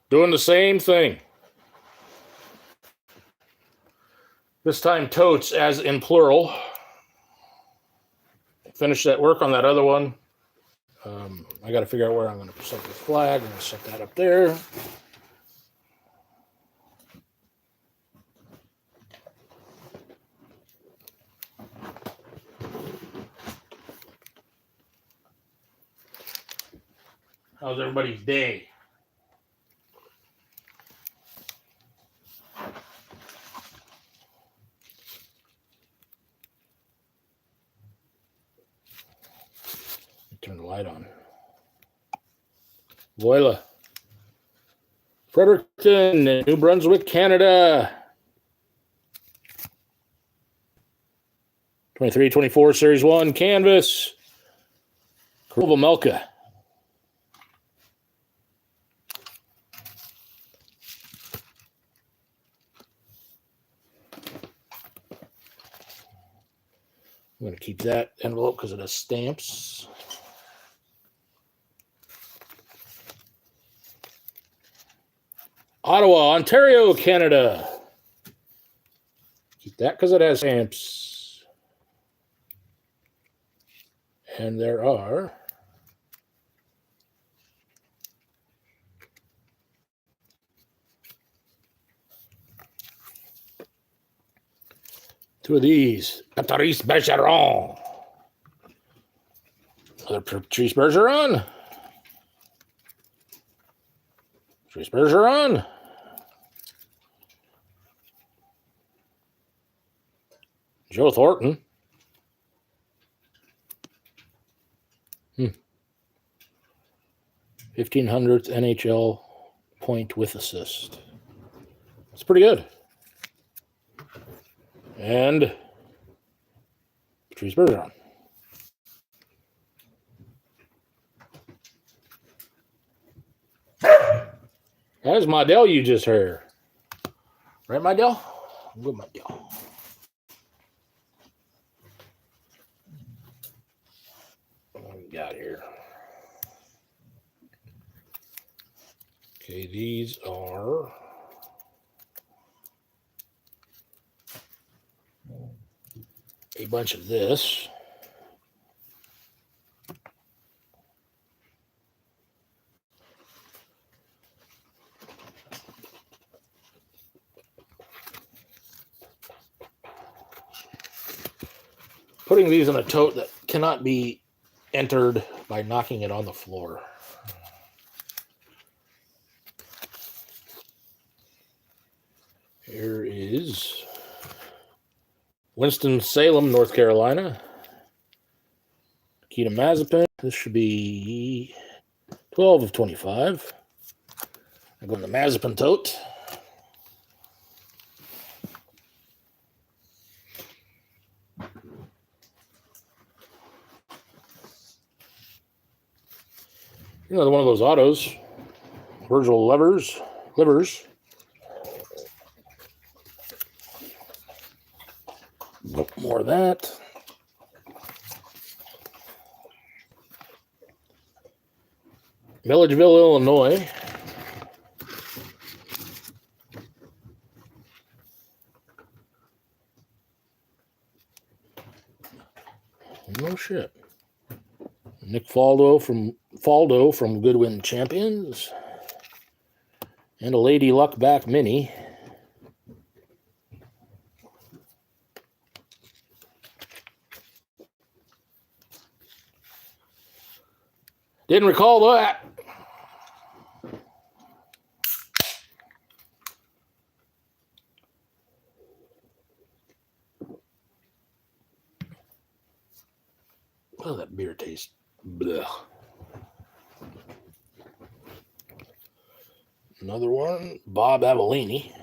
Doing the same thing. This time totes as in plural. Finish that work on that other one. I got to figure out where I'm going to set the flag. I'm going to set that up there. How's everybody's day? Turn the light on. Voila. Fredericton, New Brunswick, Canada. 23-24, Series 1, canvas. Melka. I'm going to keep that envelope because it has stamps. Ottawa, Ontario, Canada. Keep that because it has stamps. And there are two of these. Patrice Bergeron. Another Patrice Bergeron. Patrice Bergeron. Joe Thornton. 1500th NHL point with assist. That's pretty good. And Patrice Bergeron. That's Modell you just heard. Right, Modell? Good, Modell. What we got here? Okay, these are a bunch of this. Putting these in a tote that cannot be entered by knocking it on the floor. Here is Winston-Salem, North Carolina. Nikita Mazepin. This should be 12 of 25. I go in the Mazepin tote. Another one of those autos. Virgil Livers. More of that. Milledgeville, Illinois. No shit. Nick Faldo from Goodwin Champions. And a Lady Luck back mini. Didn't recall that. Oh, that beer tastes. Blech. Another one, Bob Avellini.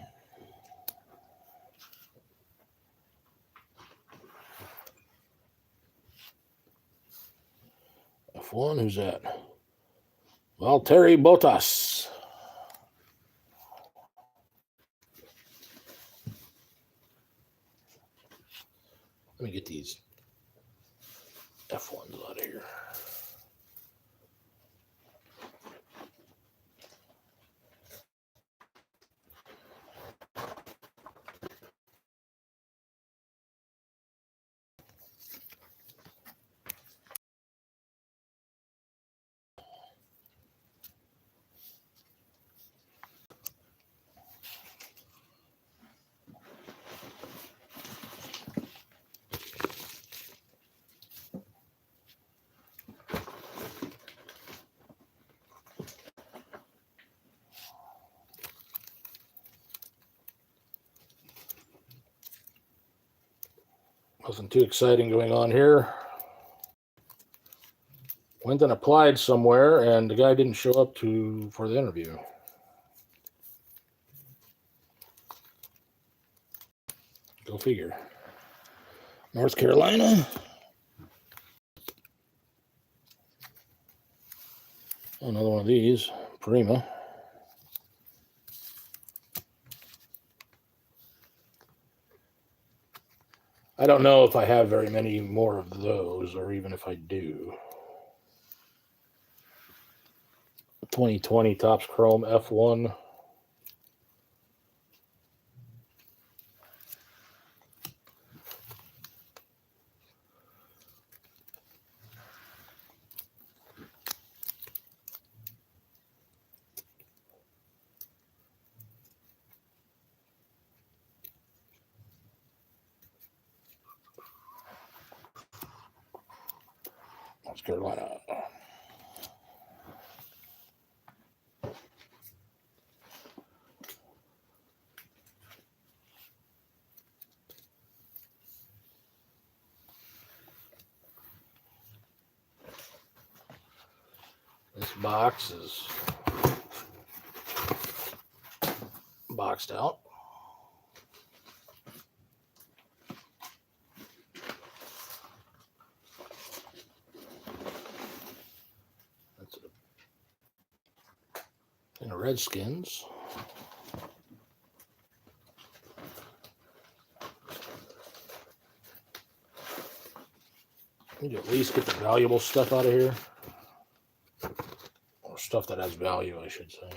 F1, who's that? Valtteri Bottas. Let me get these F1s out of here. Nothing too exciting going on here. Went and applied somewhere, and the guy didn't show up for the interview. Go figure. North Carolina. Another one of these. Prima. I don't know if I have very many more of those, or even if I do. 2020 Topps Chrome F1. North Carolina. This box is boxed out. That's in the Redskins. You can at least get the valuable stuff out of here. Or stuff that has value, I should say.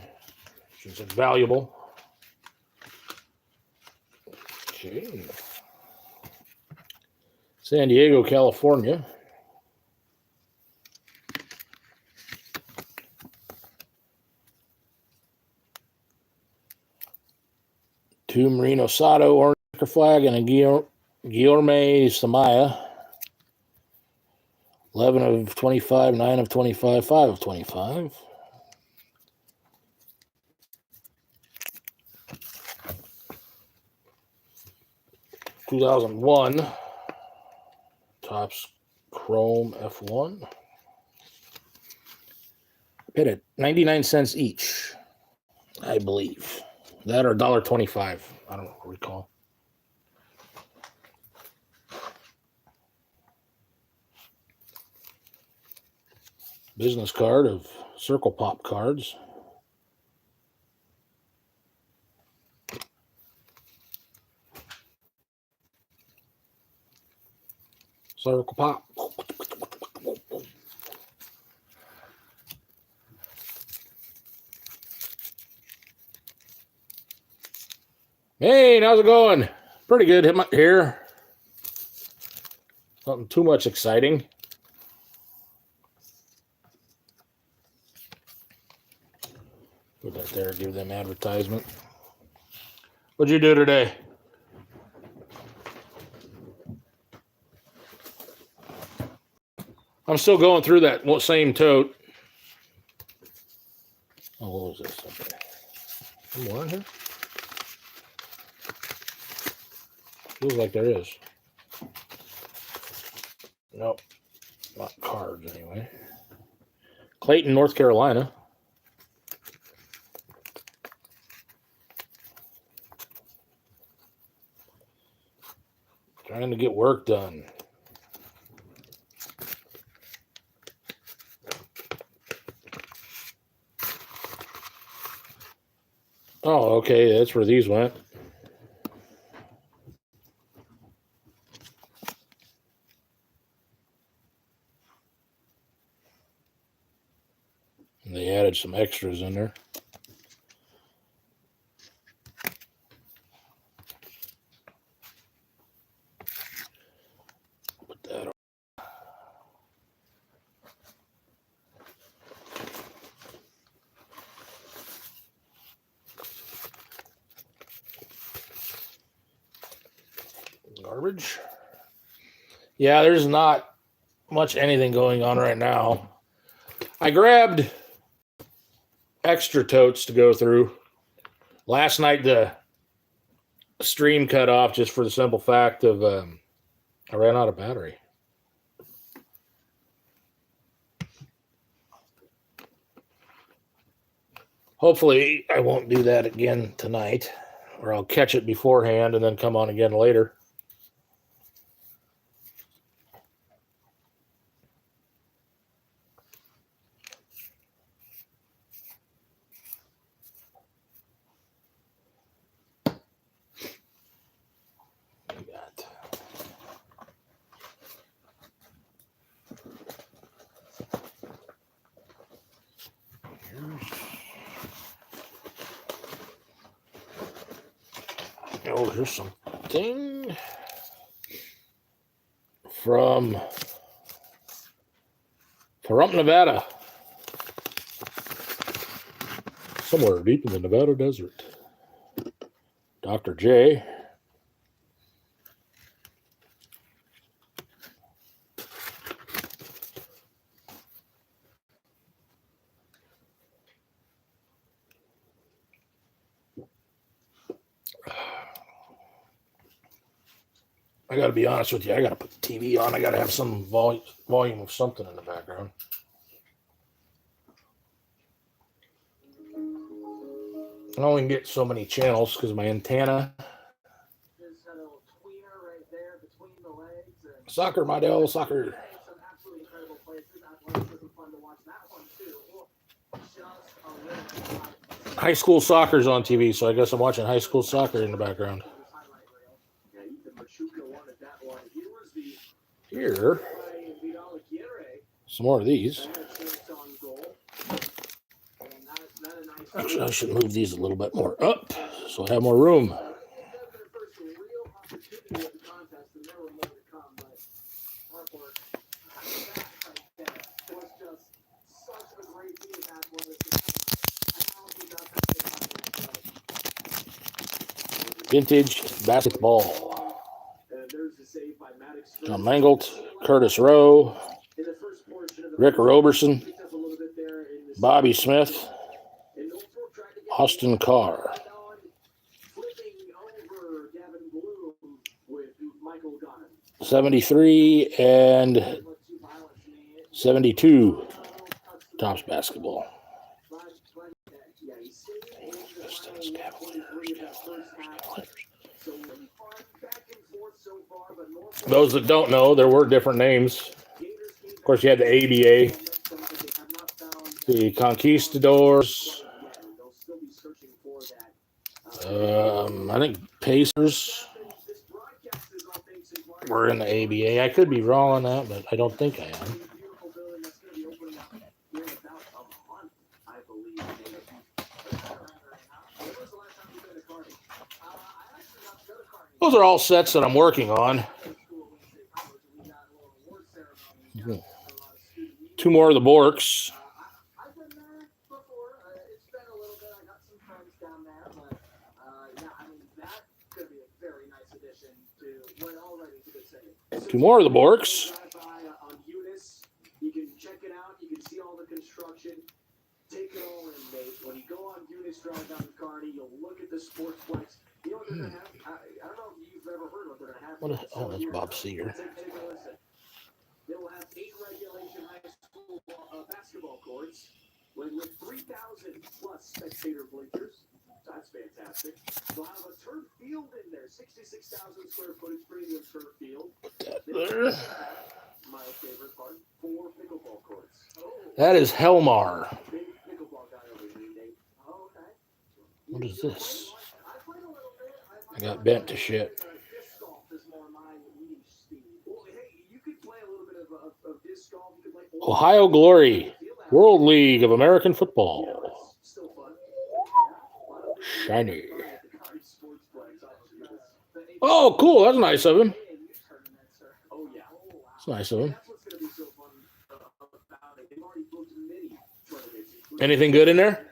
Since it's valuable. Okay. San Diego, California. Two Marino Sato orange flag and a Guilherme Samaya. 11 of 25, 9 of 25, 5 of 25. (2001) Topps Chrome F1. Paid at 99 cents each, I believe. That or $1.25. I don't recall. Business card of Circle Pop cards. Circle Pop. Hey, how's it going? Pretty good here. Nothing too much exciting. Put that there, give them advertisement. What'd you do today? I'm still going through that same tote. Oh, what was this? Okay. Some more in here? Feels like there is. Nope. Not cards, anyway. Clayton, North Carolina. Trying to get work done. Oh, okay. That's where these went. And they added some extras in there. Put that on. Garbage. Yeah, there's not much anything going on right now. I grabbed extra totes to go through. Last night the stream cut off just for the simple fact of I ran out of battery. Hopefully, I won't do that again tonight, or I'll catch it beforehand and then come on again later. Oh, here's something from Pahrump, Nevada. Somewhere deep in the Nevada desert. Dr. J. I got to be honest with you. I got to put the TV on. I got to have some volume of something in the background. I only can get so many channels because of my antenna. Soccer, Model, soccer. High school soccer's on TV, so I guess I'm watching high school soccer in the background. Here, some more of these. Actually, I should move these a little bit more up so I have more room. Vintage basketball. John Mangelt, Curtis Rowe, Rick Roberson, Bobby Smith, Austin Carr. 73 and 72 Tops basketball. Those that don't know, there were different names. Of course, you had the ABA, the Conquistadors, I think Pacers were in the ABA. I could be wrong on that, but I don't think I am. Those are all sets that I'm working on. Two more of the Borks. Two more of the Borks. You can check it out. You can see all the construction. Take it all in, mate. When you go on Unis Drive down in Kearney, you'll look at the Sportsplex. You know what they're going to have? I don't know if you've ever heard what they're going to have. Oh, that's Bob Seger. Take a listen. They will have 8 regulation high school basketball courts with 3,000 plus spectator bleachers. So that's fantastic. They'll have a turf field in there, 66,000 square footage premium turf field. There. My favorite part, 4 pickleball courts. That is Helmar. What is this? I got bent to shit. Ohio Glory, World League of American Football. Shiny. Oh, cool. That's nice of him. That's nice of him. Anything good in there?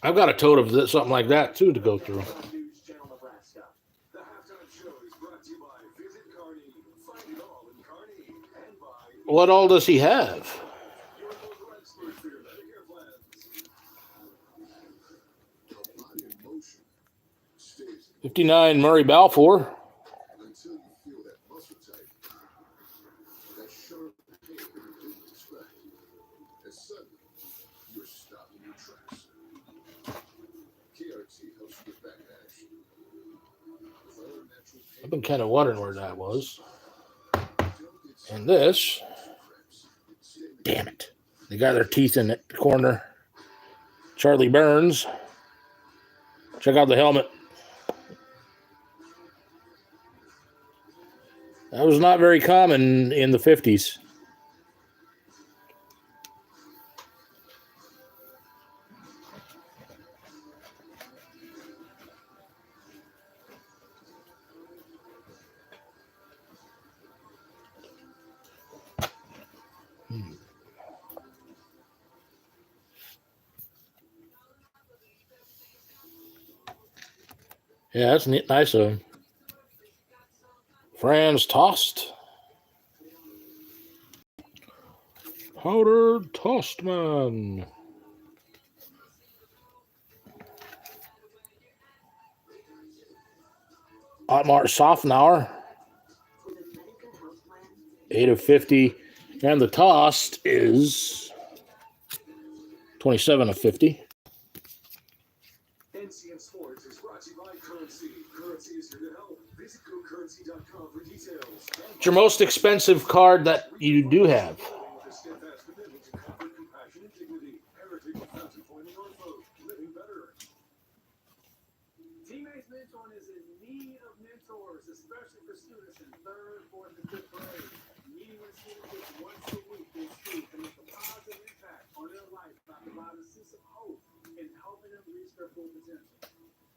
I've got a tote of something like that, too, to go through. What all does he have? 59 Murray Balfour. Until you feel that muscle tight, that sharp pain that you didn't expect, and suddenly you're stopping your tracks. KRT helps you get back in action. With our natural pain, I've been kind of wondering where that was. And this, damn it. They got their teeth in the corner. Charlie Burns. Check out the helmet. That was not very common in the 50s. Yeah, that's neat. Nice of him. Franz Tost. Powdered Tostman. Otmar Sofnauer. 8 of 50. And the Tost is 27 of 50. NCM Sports is brought to you by Currency. Currency is here to help. Visit GoCurrency.com for details. What's your most expensive card that you do have? With a steadfast commitment to comfort, compassion, and dignity. Heritage of Fountain Point in Norfolk. Living better. Teammates Mentoring is in need of mentors, especially for students in 3rd, 4th, and 5th grade. Meeting with students once a week this week to make a positive impact on their life by providing a sense of hope and helping them reach their full potential.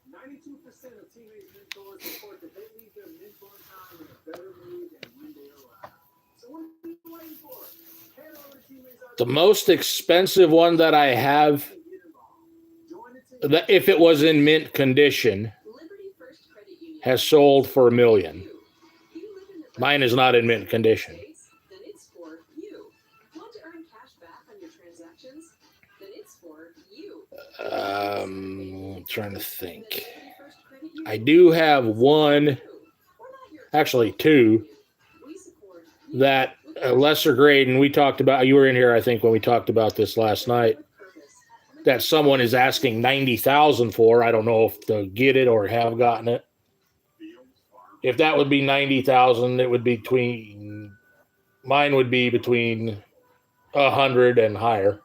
92% of Teammates Mentors report that they leave their mentoring time in a better mood than when they arrive. So what are you waiting for? Head over to Teammates. The most expensive one that I have, if it was in mint condition, has sold for $1 million. Mine is not in mint condition. Then it's for you. Want to earn cash back on your transactions? Then it's for you. I'm trying to think. I do have one, actually two, that a lesser grade, and we talked about, you were in here, I think, when we talked about this last night, that someone is asking $90,000 for. I don't know if they'll get it or have gotten it. If that would be $90,000, it would be mine would be between 100 and higher.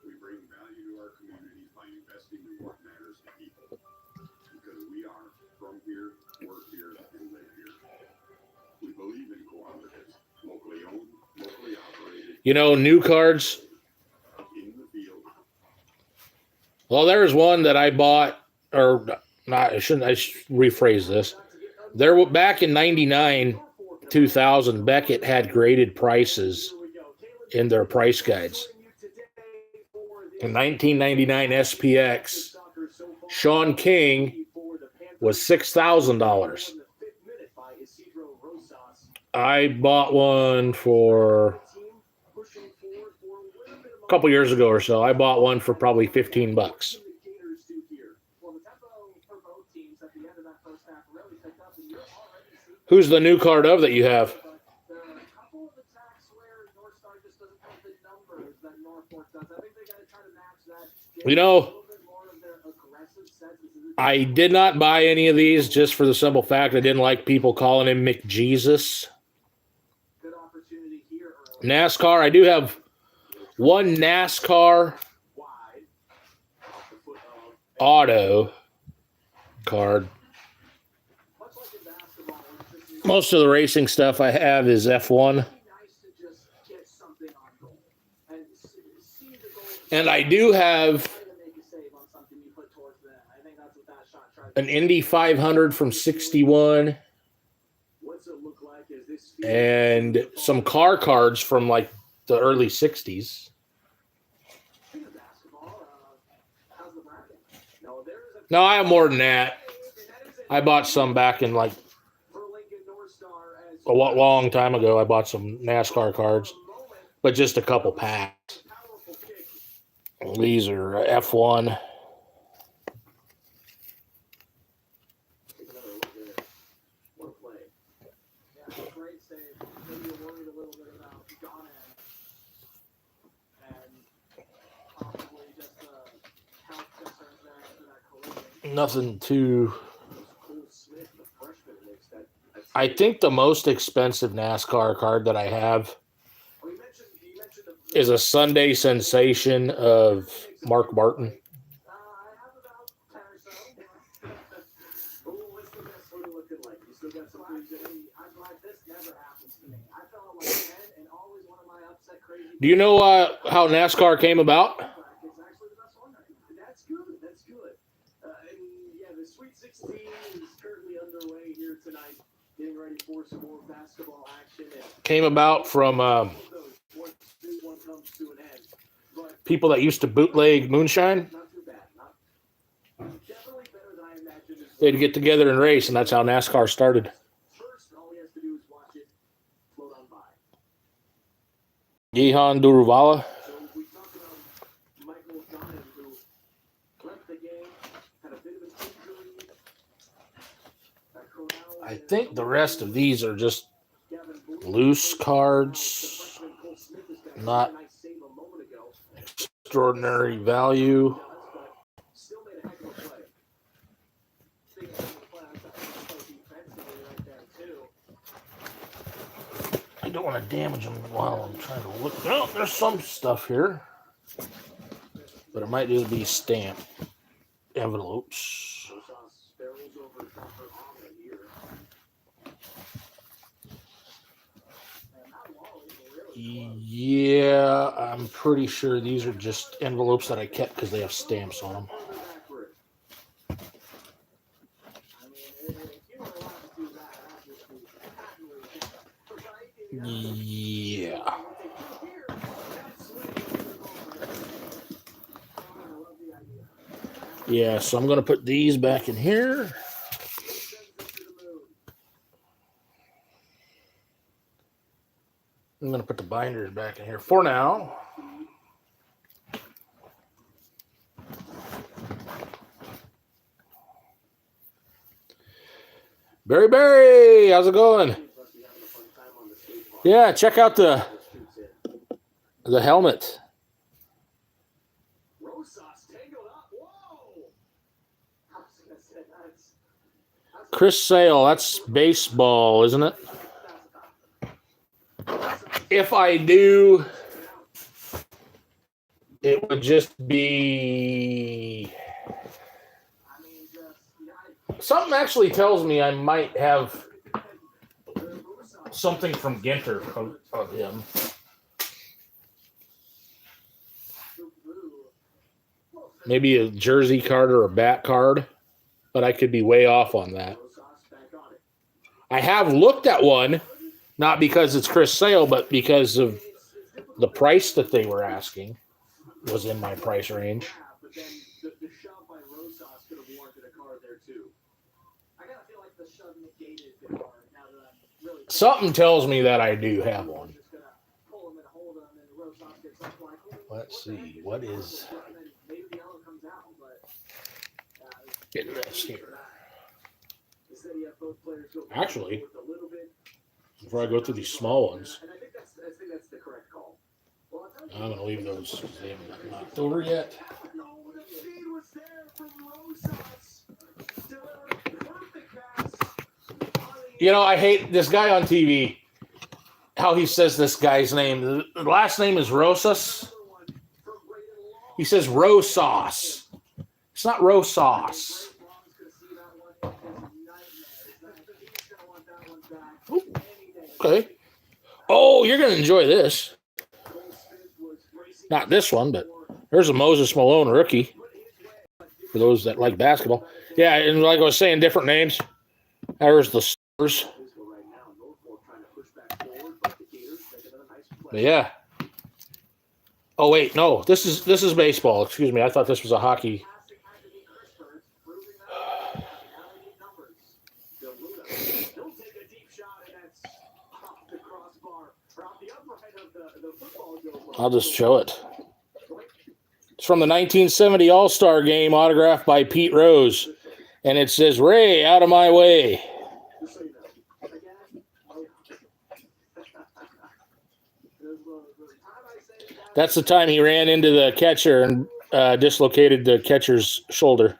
we bring value to our communities by investing in what matters to people. Because we are from here, work here, and live here. We believe in cooperatives, locally owned, locally operated, You know, new cards. in the field. Well, there was one that I bought, or not. I should rephrase this. There, back in '99, 2000, Beckett had graded prices in their price guides. In 1999 SPX, Sean King was $6,000. I bought one for a couple years ago or so. I bought one for probably $15. Who's the new card of that you have? You know, I did not buy any of these just for the simple fact I didn't like people calling him McJesus. NASCAR, I do have one NASCAR auto card. Most of the racing stuff I have is F1. And I do have an Indy 500 from 61 and some car cards from like the early 60s. No, I have more than that. I bought some back in like a long time ago. I bought some NASCAR cards, but just a couple packs. These are F1. say maybe you're worried a little bit about Ghana and possibly just health concerns there after that collision. Nothing too. Cole Smith, the freshman, makes that. I think the most expensive NASCAR card that I have Oh, you mentioned the is a Sunday Sensation of Mark Barton. I have about 10 or so. What's the best one looking like? You still got some things that, hey, I'm glad this never happens to me. I fell at like 10 and always one of my upset crazy. Do you know how NASCAR came about? It's actually the best one. That's good. That's good. And yeah, the Sweet 16 is currently underway here tonight, getting ready for some more basketball action. And Came about from one comes to an end. But people that used to bootleg moonshine. not too bad. Definitely better than I imagined. They'd get together and race, and that's how NASCAR started. First, all he has to do is watch it float on by. Gihan Duruvala. So we talked about Michael Ghana, who left the game, had a bit of an injury. Corral I think the rest of these are just loose cards, not extraordinary value. Still made a heck of a play. Big heck of a play. I thought he was defensively right there, too. I don't want to damage them while I'm trying to look. Oh, there's some stuff here, but it might just be stamped envelopes. Rosas barrels over Dr. Ahmed here. And not Wally, but really. Yeah, I'm pretty sure these are just envelopes that I kept because they have stamps on them. I mean, if you were allowed to do that, that would be patently right? Yeah. Yeah, so I'm going to put these back in here. I'm going to put the binders back in here for now. Barry, how's it going? Yeah, check out the helmet. Chris Sale, that's baseball, isn't it? If I do, it would just be... Something actually tells me I might have something from Ginter of him. Maybe a jersey card or a bat card, but I could be way off on that. I have looked at one, not because it's Chris Sale, but because of the price that they were asking was in my price range. But then the shove by Rosas could have warranted a card there too. I gotta feel like the shove negated the card now that I'm really. Something tells me that I do have one. Just gonna pull him and hold him, and Rosas gets up like. Let's see, what is... Maybe the yellow comes out, but. Get this here. Instead, you have both players go Actually, with a little bit. before I go through these small ones, And I think that's the correct call. Well, I'll tell you. I'm going to leave those because they haven't gotten knocked over yet. No, the feed was there from Rosas. Delivered a perfect pass. You know, I hate this guy on TV, how he says this guy's name. The last name is Rosas. He says Rosas. It's not Rosas. Ooh, okay. Oh, you're going to enjoy this. Not this one, but there's a Moses Malone rookie for those that like basketball. Yeah, and like I was saying, different names. There's the Stars. But yeah. Oh wait, no. This is baseball. Excuse me. I thought this was a hockey. I'll just show it. It's from the 1970 All-Star Game, autographed by Pete Rose. And it says, "Ray, out of my way." That's the time he ran into the catcher and dislocated the catcher's shoulder.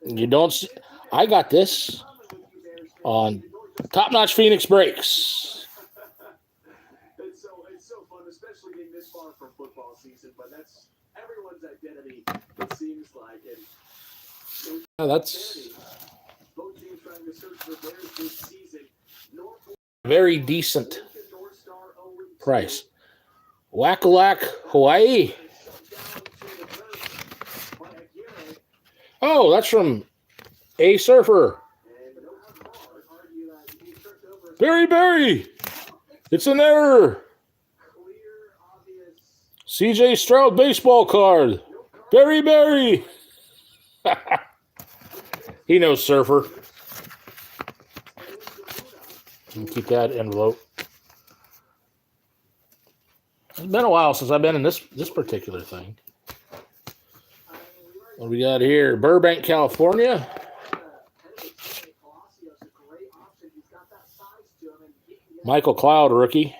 You don't see, I got this on Top Notch Phoenix Breaks. It's so fun, especially being this far from football season, but that's everyone's identity, it seems like. And Yeah, that's both teams trying to search for theirs this season. very decent price. Wackalack, Hawaii. Oh, that's from A Surfer. Barry. It's an error. CJ Stroud baseball card. Barry. He knows Surfer. You can keep that envelope. It's been a while since I've been in this particular thing. What do we got here? Burbank, California. Michael Cloud, rookie.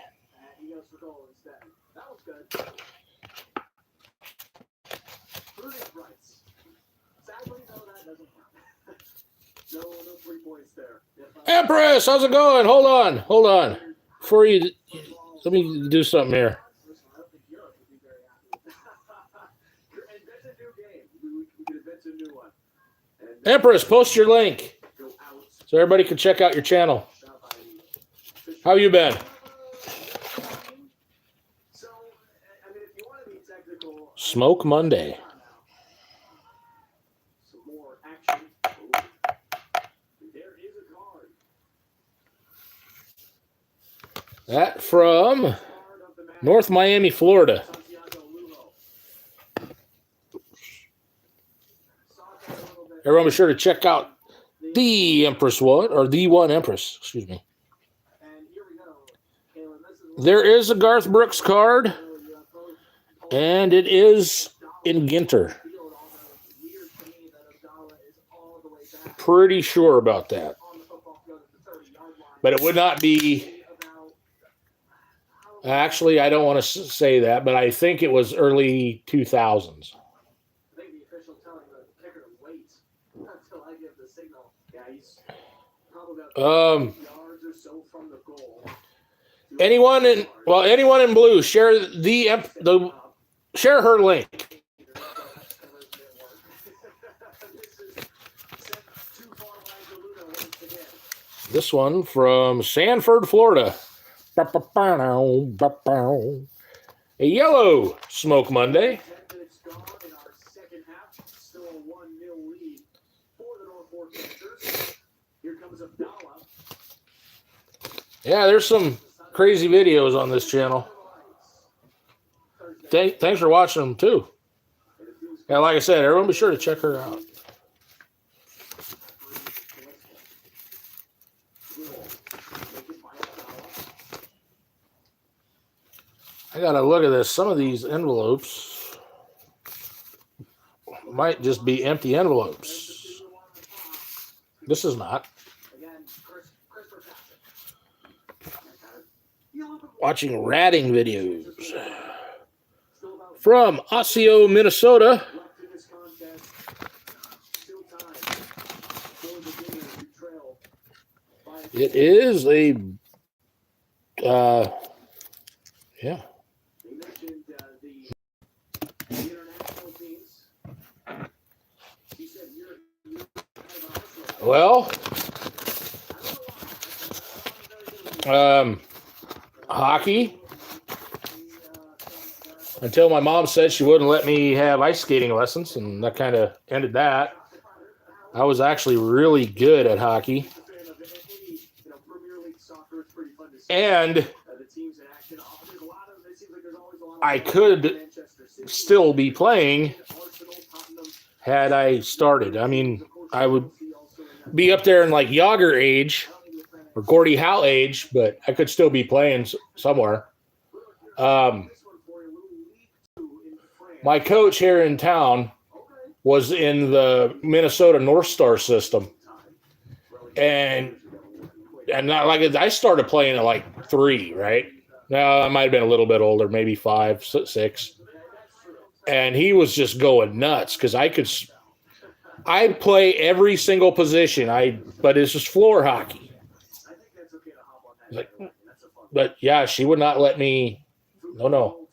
Empress, how's it going? Hold on. Before you, let me do something here. Empress, post your link so everybody can check out your channel. How you been? Smoke Monday. That from North Miami, Florida. Everyone be sure to check out the Empress one, or the one Empress, excuse me. There is a Garth Brooks card, and it is in Ginter. Pretty sure about that. But it would not be... Actually, I don't want to say that, but I think it was early 2000s. Anyone in blue, share share her link. This one from Sanford, Florida. A yellow Smoke Monday. Yeah, there's some crazy videos on this channel. Thanks for watching them too. Yeah, like I said, everyone be sure to check her out. I gotta look at this. Some of these envelopes might just be empty envelopes. This is not. Watching ratting videos from Osseo, Minnesota. It is a yeah. Well, hockey. Until my mom said she wouldn't let me have ice skating lessons, and that kind of ended that. I was actually really good at hockey. And I could still be playing had I started. I mean, I would be up there in like Yager age or Gordie Howe age, but I could still be playing somewhere. My coach here in town was in the Minnesota North Star system, and and not like I started playing at like 3, right? No, I might have been a little bit older, maybe 5, 6. And he was just going nuts because I'd play every single position. But it's just floor hockey. Like, but yeah, she would not let me. No.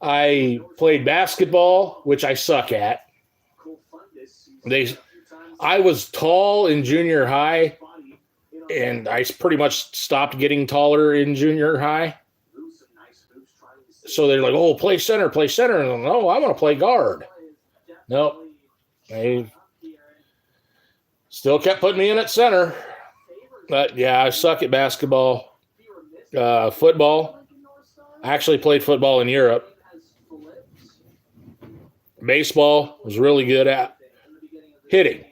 I played basketball, which I suck at. I was tall in junior high, and I pretty much stopped getting taller in junior high. So they're like, "Oh, play center." And no, I want to play guard. Nope. They still kept putting me in at center. But yeah, I suck at basketball. Football. I actually played football in Europe. Baseball was really good at. Hitting.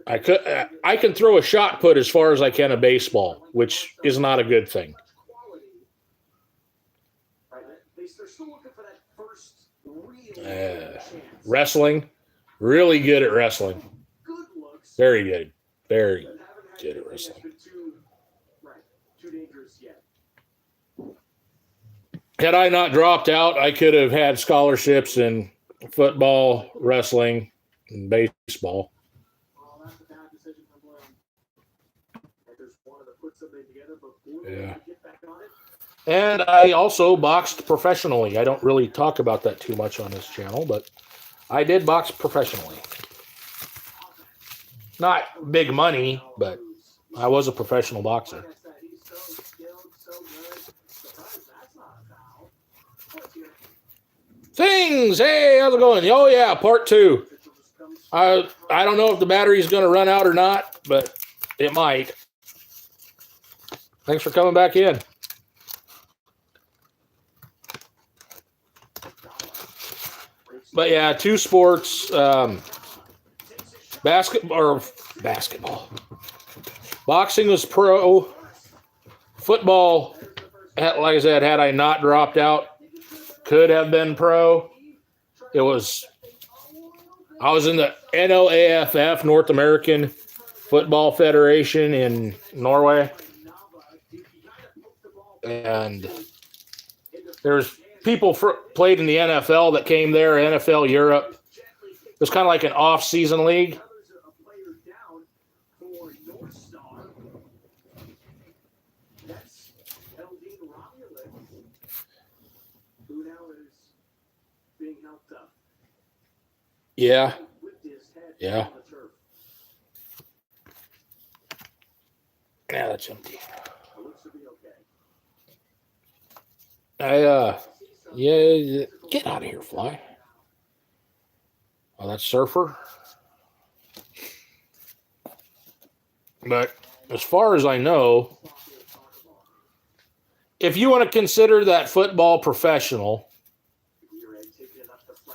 I can throw a shot put as far as I can a baseball, which is not a good thing. Wrestling, really good at wrestling. Very good at wrestling. Had I not dropped out, I could have had scholarships in football, wrestling, and baseball. Yeah. And I also boxed professionally. I don't really talk about that too much on this channel, but I did box professionally. Not big money, but I was a professional boxer. Things! Hey, how's it going? Oh, yeah, part 2. I don't know if the battery's going to run out or not, but it might. Thanks for coming back in. But yeah, 2 sports, basketball. Boxing was pro. Football, like I said, had I not dropped out, could have been pro. I was in the NOAFF, North American Football Federation in Norway. And there's people played in the NFL that came there, NFL Europe. It was kind of like an off-season league. Yeah. Yeah, that's empty. Yeah, get out of here, fly. Oh, that's Surfer. But as far as I know, if you want to consider that football professional,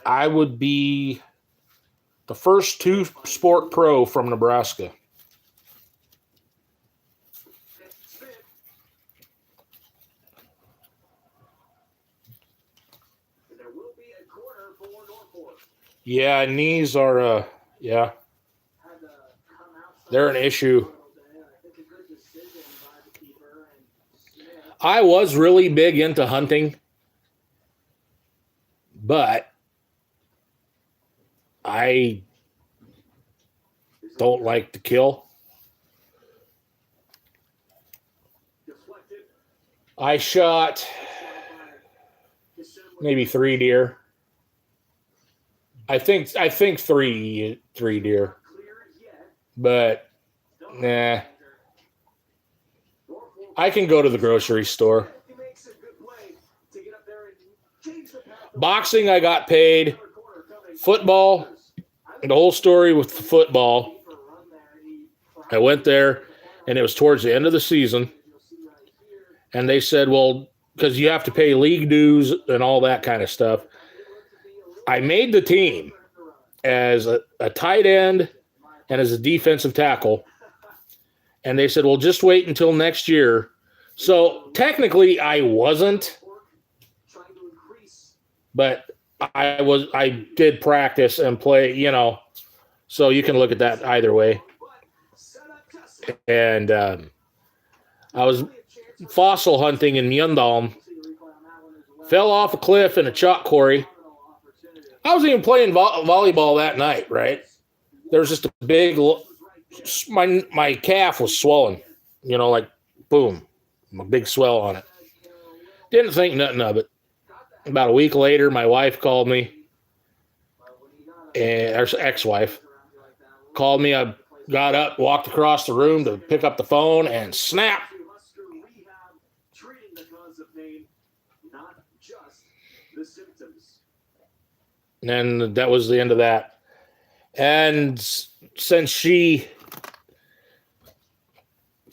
I would be the first 2-sport pro from Nebraska. Yeah, knees are, yeah. They're an issue. I was really big into hunting, but I don't like to kill. I shot maybe 3 deer. I think 3 deer, but nah. I can go to the grocery store. Boxing, I got paid. Football, the whole story with the football. I went there, and it was towards the end of the season, and they said, well, because you have to pay league dues and all that kind of stuff. I made the team as a tight end and as a defensive tackle. And they said, well, just wait until next year. So technically I wasn't, but I did practice and play, so you can look at that either way. And I was fossil hunting in Mjøndalen. Fell off a cliff in a chalk quarry. I was even playing volleyball that night, right? There was just a big, my calf was swollen, like boom, a big swell on it. Didn't think nothing of it. About a week later, my wife called me, and her ex-wife called me. I got up, walked across the room to pick up the phone, and snap. And that was the end of that. And since she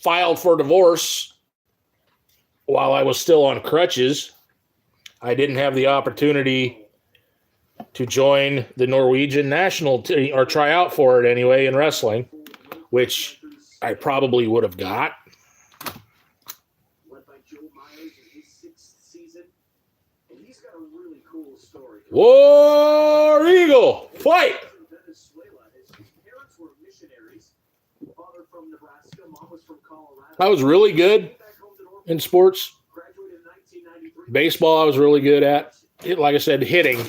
filed for divorce while I was still on crutches, I didn't have the opportunity to join the Norwegian national team, or try out for it anyway in wrestling, which I probably would have got. War Eagle, fight! I was really good in sports. Baseball I was really good at. Like I said, hitting.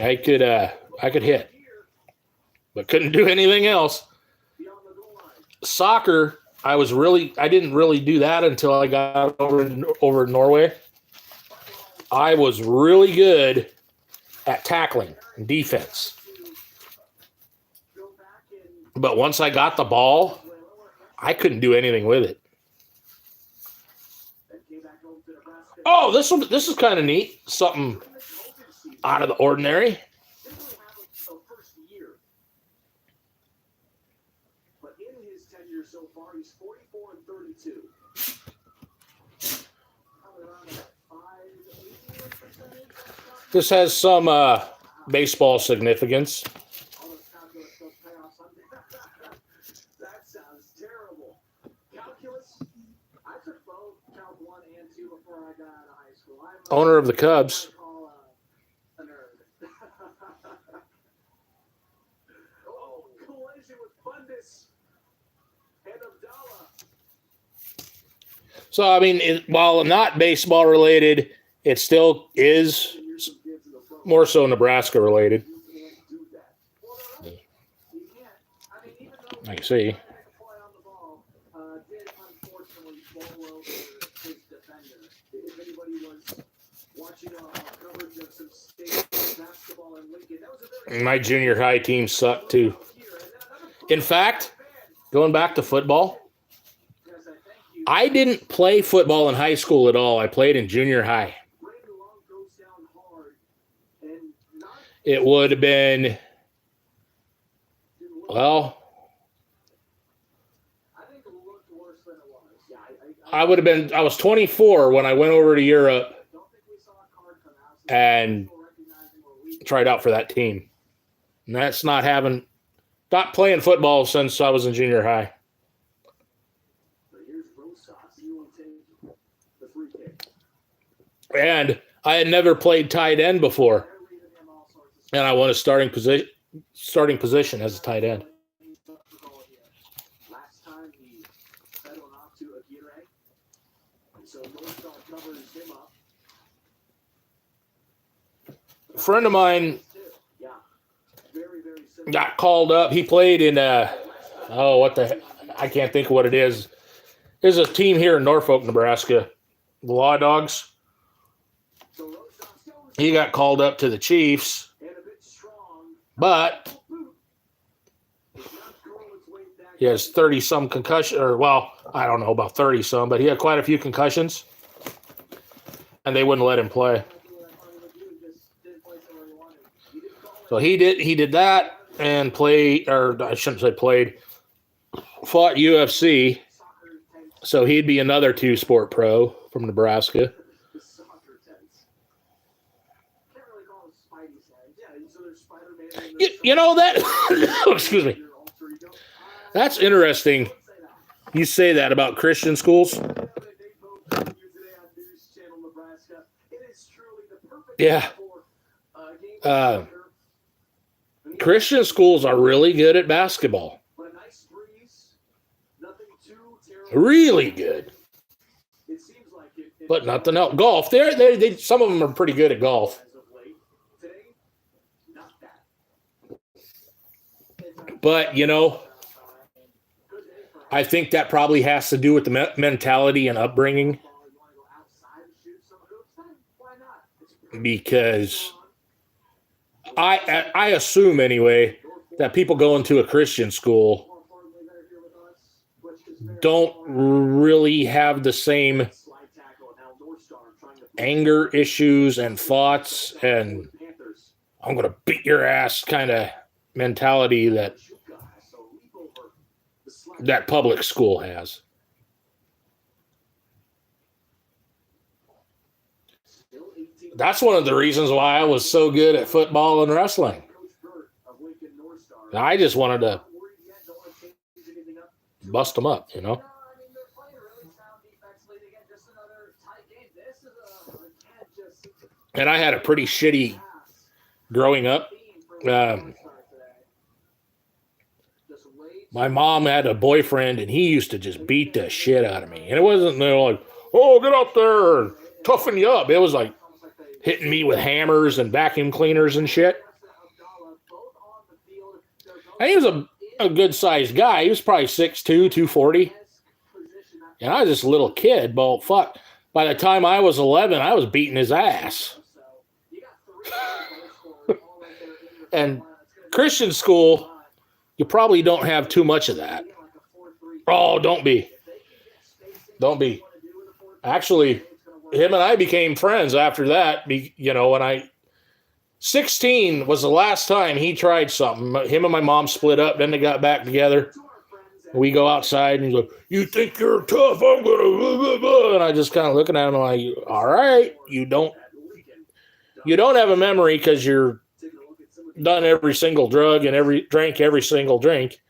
I could hit, but couldn't do anything else. Soccer, I didn't really do that until I got over in Norway. I was really good at tackling and defense. But once I got the ball, I couldn't do anything with it. Oh, this is kind of neat. Something out of the ordinary. This has some baseball significance. That sounds terrible. Calculus? I took both Calc 1 and 2 before I got out of high school. Owner of the Cubs. A nerd. Oh, collision with Fundus and Abdallah. So, I mean, while not baseball related, it still is more so Nebraska related. I can see. My junior high team sucked too. In fact, going back to football, I didn't play football in high school at all. I played in junior high. It would have been, well, I was 24 when I went over to Europe and tried out for that team. And that's not playing football since I was in junior high. And I had never played tight end before. And I won a starting position as a tight end. A friend of mine got called up. He played in I can't think of what it is. There's a team here in Norfolk, Nebraska, the Law Dogs. He got called up to the Chiefs. But he has 30-some concussions, I don't know about 30-some, but he had quite a few concussions, and they wouldn't let him play. So he did that and fought UFC. So he'd be another two-sport pro from Nebraska. You know that, excuse me, that's interesting. You say that about Christian schools. Yeah. Christian schools are really good at basketball. Really good. It seems like it But nothing else. Golf. They some of them are pretty good at golf. as of late. Today, not that. But, you know, I think that probably has to do with the mentality and upbringing. Because I assume, anyway, that people going to a Christian school don't really have the same anger issues and thoughts and I'm going to beat your ass kind of mentality that public school has. That's one of the reasons why I was so good at football and wrestling. I just wanted to bust them up, you know. And I had a pretty shitty growing up. My mom had a boyfriend, and he used to just beat the shit out of me. And it wasn't like, oh, get up there and toughen you up. It was like hitting me with hammers and vacuum cleaners and shit. And he was a good-sized guy. He was probably 6'2", 240. And I was just a little kid. But fuck, by the time I was 11, I was beating his ass. And Christian school, you probably don't have too much of that. Oh, don't be. Don't be. Actually, him and I became friends after that. You know, when 16 was the last time he tried something. Him and my mom split up. Then they got back together. We go outside and he's like, you think you're tough? I'm going to... And I just kind of looking at him like, all right, you don't have a memory because you're done every single drug and drank every single drink.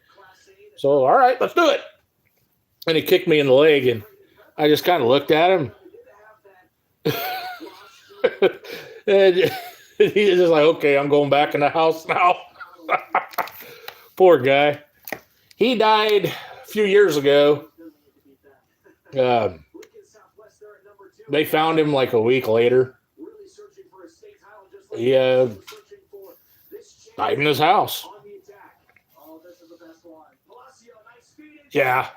So, all right, let's do it. And he kicked me in the leg, and I just kind of looked at him. And he was just like, okay, I'm going back in the house now. Poor guy. He died a few years ago. They found him like a week later. He died in his house. Yeah.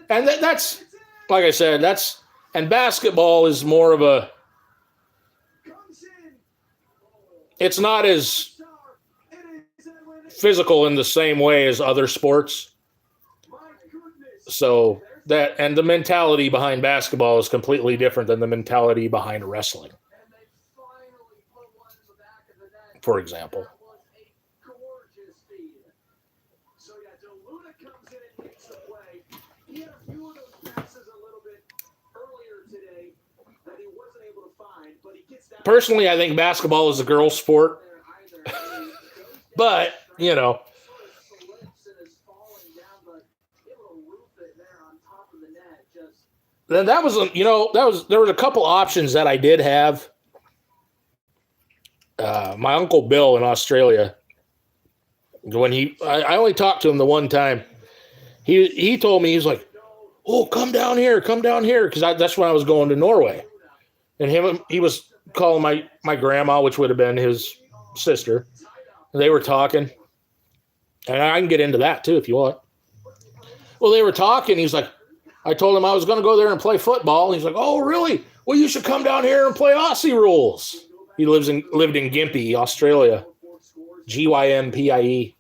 And that's, like I said, and basketball is more of a, it's not as physical in the same way as other sports. So and the mentality behind basketball is completely different than the mentality behind wrestling, for example. Personally, I think basketball is a girl's sport. But, you know. Then that was, you know, there was a couple options that I did have. My Uncle Bill in Australia, when I only talked to him the one time, he told me, he's like, oh, come down here, because that's when I was going to Norway. And he was calling my grandma, which would have been his sister. They were talking. And I can get into that too if you want. Well, they were talking. He's like, I told him I was going to go there and play football. He's like, oh, really? Well, you should come down here and play Aussie rules. He lived in Gympie, Australia. Gympie.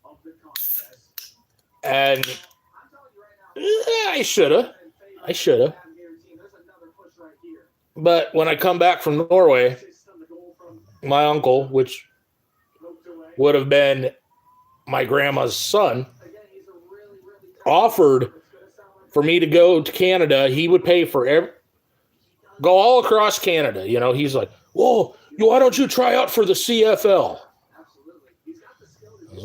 And I should have. But when I come back from Norway, my uncle, which would have been my grandma's son, offered for me to go to Canada. He would pay for go all across Canada. You know, he's like, whoa, why don't you try out for the CFL? I was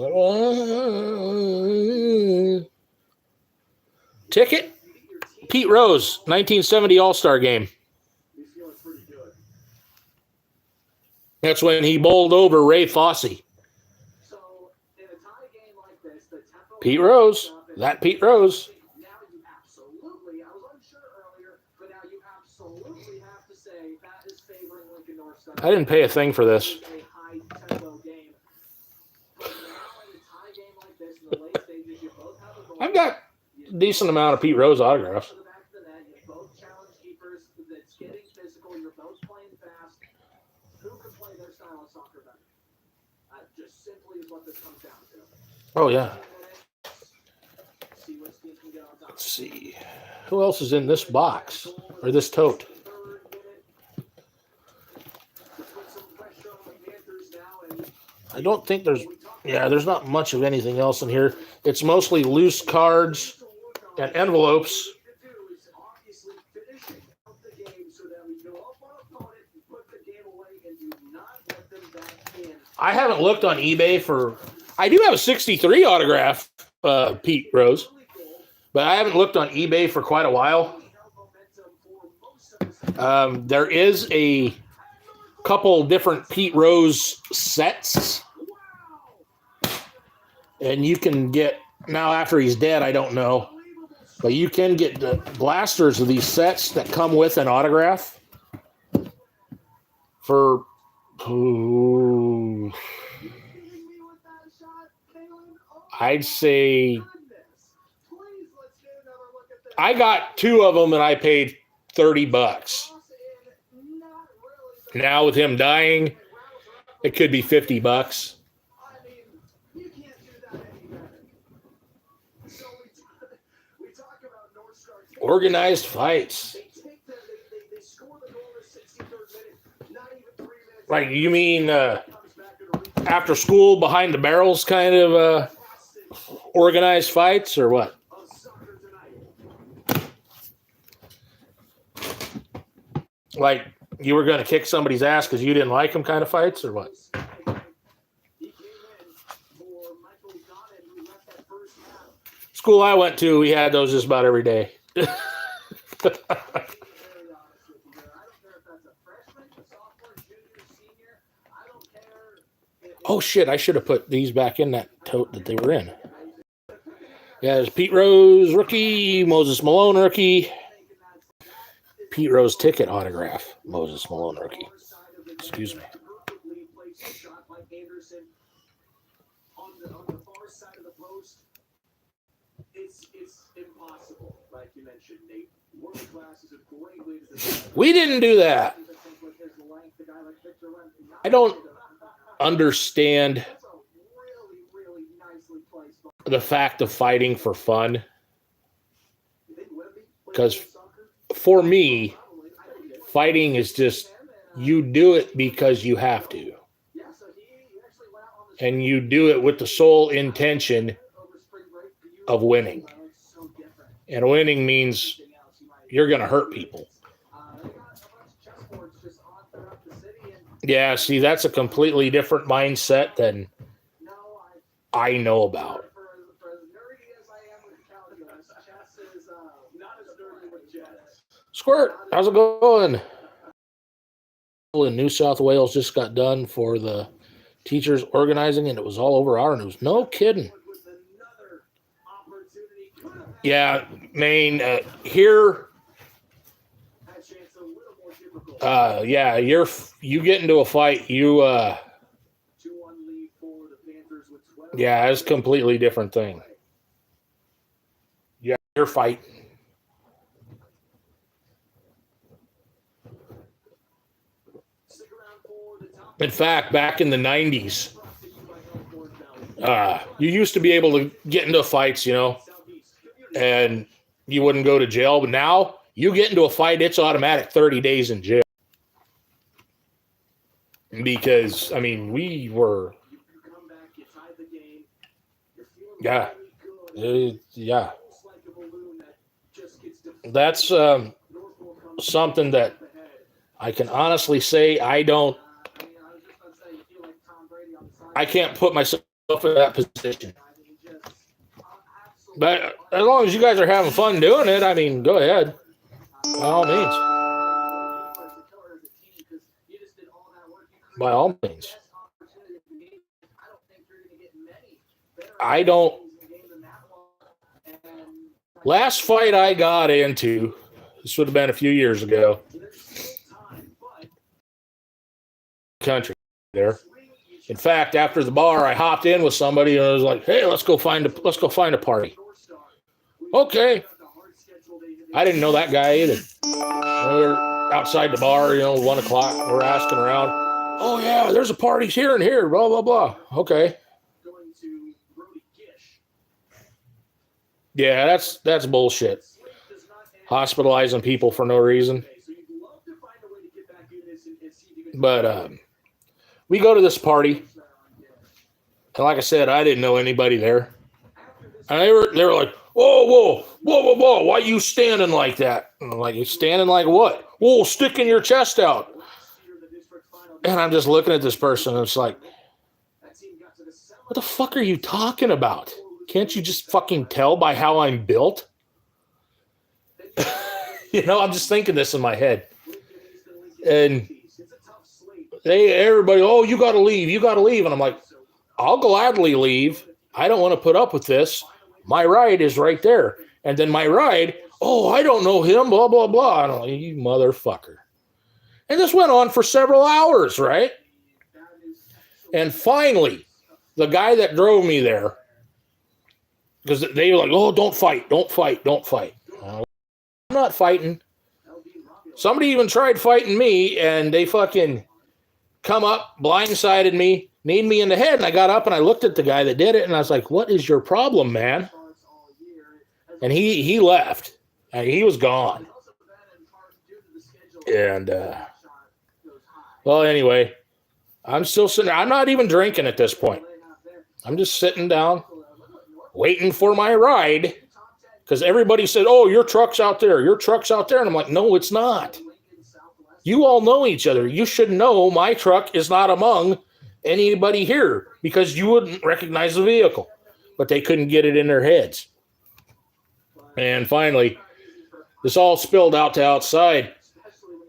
like, ticket? Pete Rose, 1970 All-Star game. That's when he bowled over Ray Fosse. Pete Rose. That Pete Rose. I didn't pay a thing for this. I've got a decent amount of Pete Rose autographs. Oh, yeah. Let's see. Who else is in this box? Or this tote? I don't think there's... Yeah, there's not much of anything else in here. It's mostly loose cards and envelopes. I haven't looked on eBay for... I do have a 63 autograph, Pete Rose, but I haven't looked on eBay for quite a while. There is a couple different Pete Rose sets, and you can get... Now, after he's dead, I don't know, but you can get the blasters of these sets that come with an autograph for... I'd say I got 2 of them and I paid $30. Now with him dying, it could be $50. Organized fights. Like, you mean after school, behind the barrels kind of organized fights, or what? Like, you were going to kick somebody's ass because you didn't like them kind of fights, or what? School I went to, we had those just about every day. Oh, shit, I should have put these back in that tote that they were in. Yeah, there's Pete Rose, rookie. Moses Malone, rookie. Pete Rose ticket autograph. Moses Malone, rookie. Excuse me. We didn't do that. I don't understand the fact of fighting for fun, because for me, fighting is just, you do it because you have to, and you do it with the sole intention of winning, and winning means you're going to hurt people. Yeah, see, that's a completely different mindset than I know about. Squirt, how's it going? In New South Wales just got done for the teachers organizing, and it was all over our news. No kidding. Yeah, Maine, here... yeah, you get into a fight, yeah, it's a completely different thing. Yeah, you're fighting. In fact, back in the 90s, you used to be able to get into fights, and you wouldn't go to jail, but now you get into a fight, it's automatic 30 days in jail. Because, I mean, we were... Yeah. Yeah. That's something that I can honestly say I can't put myself in that position. But as long as you guys are having fun doing it, I mean, go ahead. By all means. By all means. I don't... Last fight I got into, this would have been a few years ago, country there. In fact, after the bar, I hopped in with somebody and I was like, "Hey, let's go find a party." Okay. I didn't know that guy either. We're outside the bar, 1 o'clock. We're asking around. Oh yeah, there's a party here and here. Blah blah blah. Okay. Yeah, that's bullshit. Hospitalizing people for no reason. But we go to this party, and like I said, I didn't know anybody there. And they were like, whoa, why you standing like that? And I'm like, you standing like what? Whoa, sticking your chest out. And I'm just looking at this person, and it's like, what the fuck are you talking about? Can't you just fucking tell by how I'm built? I'm just thinking this in my head. And everybody, oh, you got to leave. And I'm like, I'll gladly leave. I don't want to put up with this. My ride is right there. And then my ride, oh, I don't know him, blah, blah, blah. I don't know, you motherfucker. And this went on for several hours, right? And finally, the guy that drove me there, because they were like, oh, don't fight. I'm not fighting. Somebody even tried fighting me, and they fucking come up, blindsided me, kneed me in the head, and I got up and I looked at the guy that did it, and I was like, what is your problem, man? And he left. And he was gone. And, well, anyway, I'm still sitting there. I'm not even drinking at this point. I'm just sitting down, waiting for my ride, because everybody said, oh, your truck's out there. And I'm like, no, it's not. You all know each other. You should know my truck is not among anybody here because you wouldn't recognize the vehicle. But they couldn't get it in their heads. And finally, this all spilled out to outside.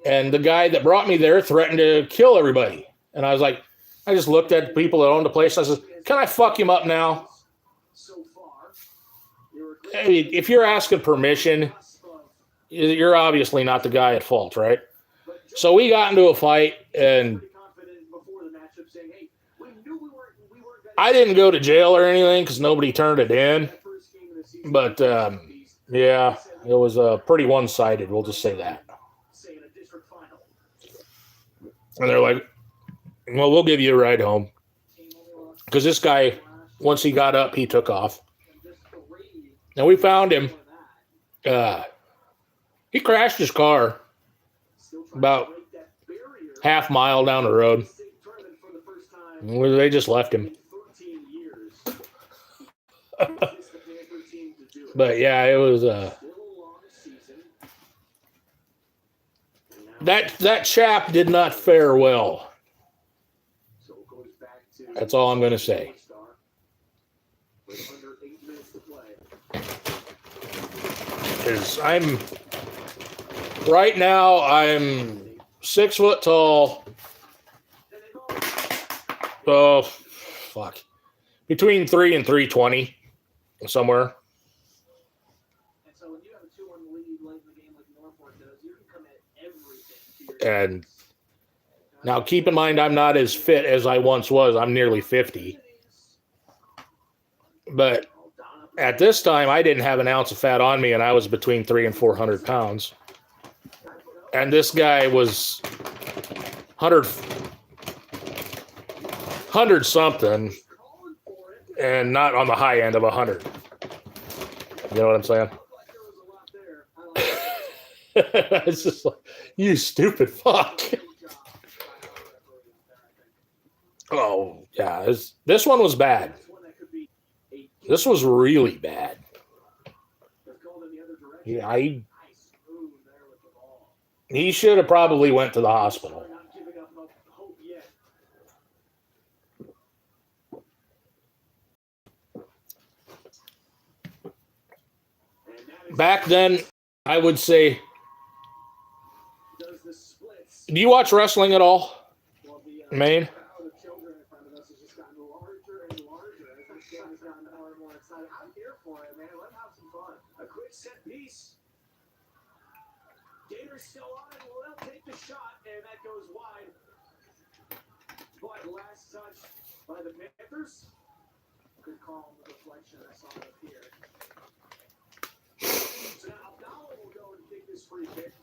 And the guy that brought me there threatened to kill everybody. And I was like, I just looked at the people that owned the place. And I said, can I fuck him up now? Hey, if you're asking permission, you're obviously not the guy at fault, right? So we got into a fight, and I didn't go to jail or anything because nobody turned it in. But, yeah, it was pretty one-sided. We'll just say that. And they're like, well, we'll give you a ride home. Because this guy, once he got up, he took off. And we found him. He crashed his car about half mile down the road. And they just left him. But yeah, it was that chap did not fare well. That's all I'm going to say. Because I'm 6 foot tall. Oh, fuck. Between 3 and 320 somewhere. And now keep in mind, I'm not as fit as I once was. I'm nearly 50. But at this time, I didn't have an ounce of fat on me, and I was between 300 and 400 pounds. And this guy was 100 something, and not on the high end of 100. You know what I'm saying? It's just like, you stupid fuck. Oh, yeah. This one was bad. This was really bad. Yeah, he should have probably went to the hospital. Back then, I would say, do you watch wrestling at all, Maine? A quick set piece. Gator's still on it. Well, they'll take the shot, and that goes wide. But last touch by the Panthers. Good call on the deflection. I saw it up here. So now Abdallah will go and kick this free kick.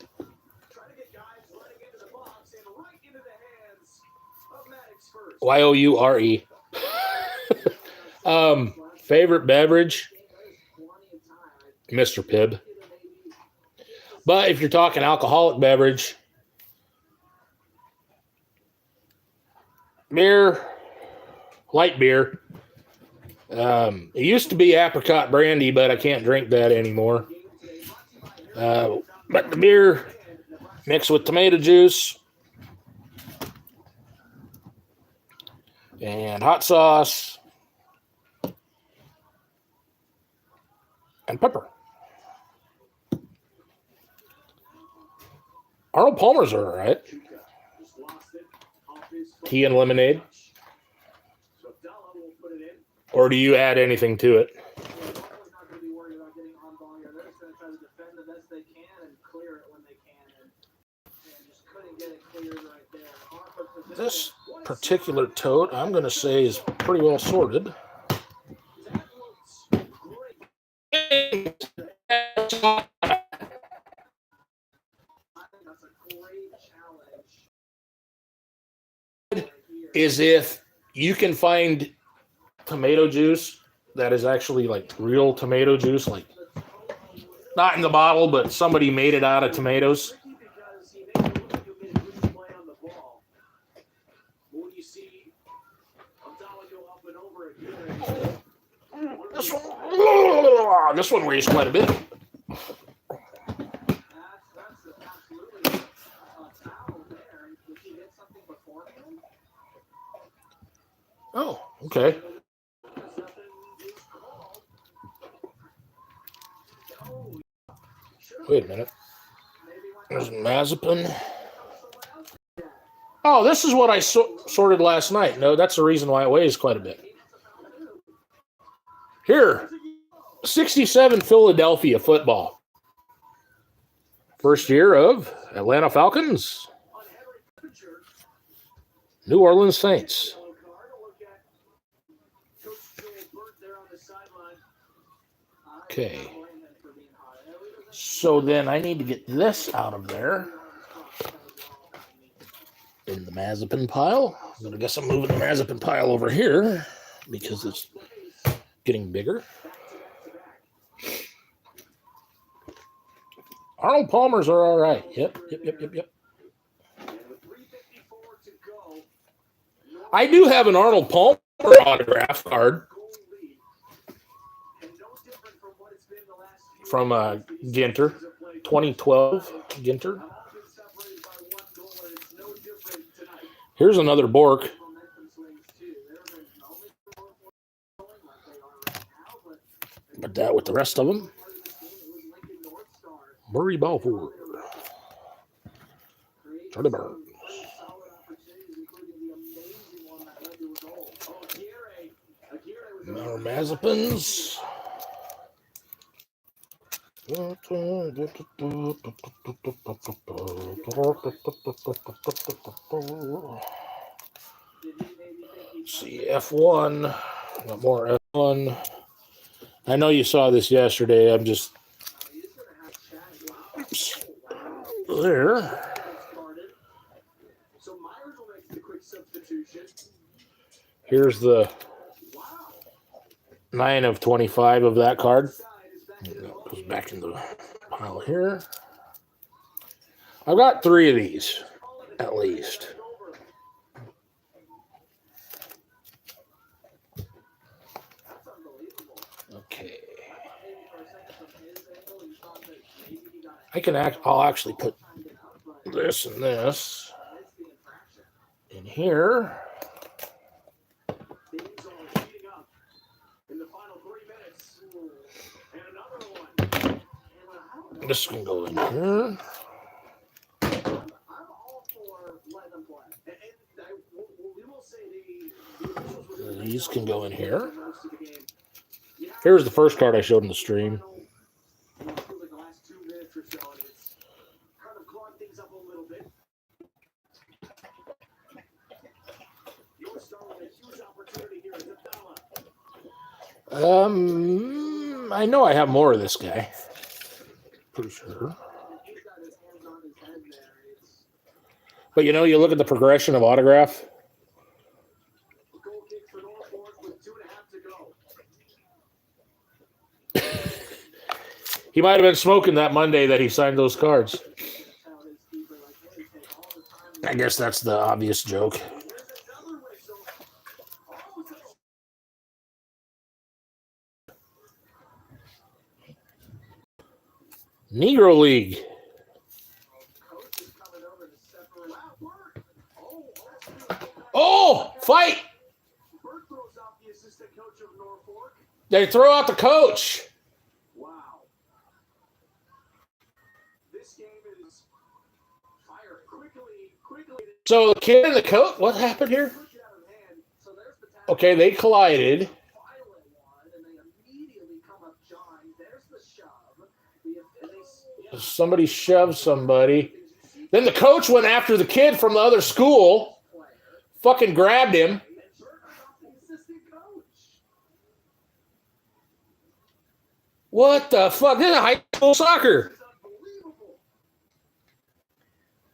Try to get guys running into the box and right into the hands of Maddox first. Youre. Favorite beverage? Mr. Pibb. But if you're talking alcoholic beverage, beer, light beer. It used to be apricot brandy, but I can't drink that anymore. But the beer mixed with tomato juice and hot sauce and pepper. Arnold Palmer's are all right. Tea and lemonade. Or do you add anything to it? This particular tote, I'm going to say, is pretty well sorted. Is if you can find tomato juice that is actually like real tomato juice, like not in the bottle, but somebody made it out of tomatoes. This one weighs quite a bit. Oh, okay. Wait a minute. There's Mazepin. Oh, this is what I sorted last night. No, that's the reason why it weighs quite a bit. Here, 67 Philadelphia football. First year of Atlanta Falcons. New Orleans Saints. Okay. So then I need to get this out of there in the Mazepin pile. I'm going to guess I'm moving the Mazepin pile over here because it's getting bigger. Arnold Palmer's are all right. Yep. I do have an Arnold Palmer autograph card from Ginter, 2012 Ginter. Here's another Bork. But that with the rest of them. Murray Balfour. Charlie Burns. More Mazepins. See, F1. Got more F1. I know you saw this yesterday. I'm just... Oops. There. Here's the 9 of 25 of that card. That goes back in the pile here. I've got 3 of these, at least. Okay. I'll actually put this and this in here. This can go in here. These can go in here. Here's the first card I showed in the stream. I know I have more of this guy. Pretty sure. But you know, you look at the progression of autograph. He might have been smoking that Monday that he signed those cards. I guess that's the obvious joke. Negro League. Oh, fight! They throw out the coach. Wow. This game is fire quickly. So the kid and the coach, what happened here? Okay, they collided. Somebody shoved somebody. Then the coach went after the kid from the other school, fucking grabbed him. What the fuck? This is high school soccer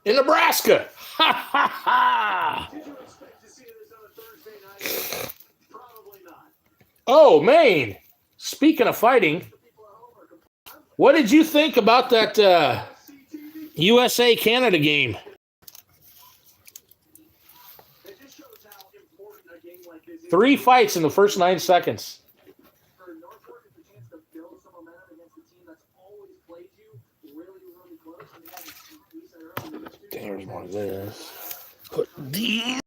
in Nebraska. Ha ha ha! Oh, Maine. Speaking of fighting, what did you think about that USA-Canada game? Three fights in the first 9 seconds. There's more of this. Put these.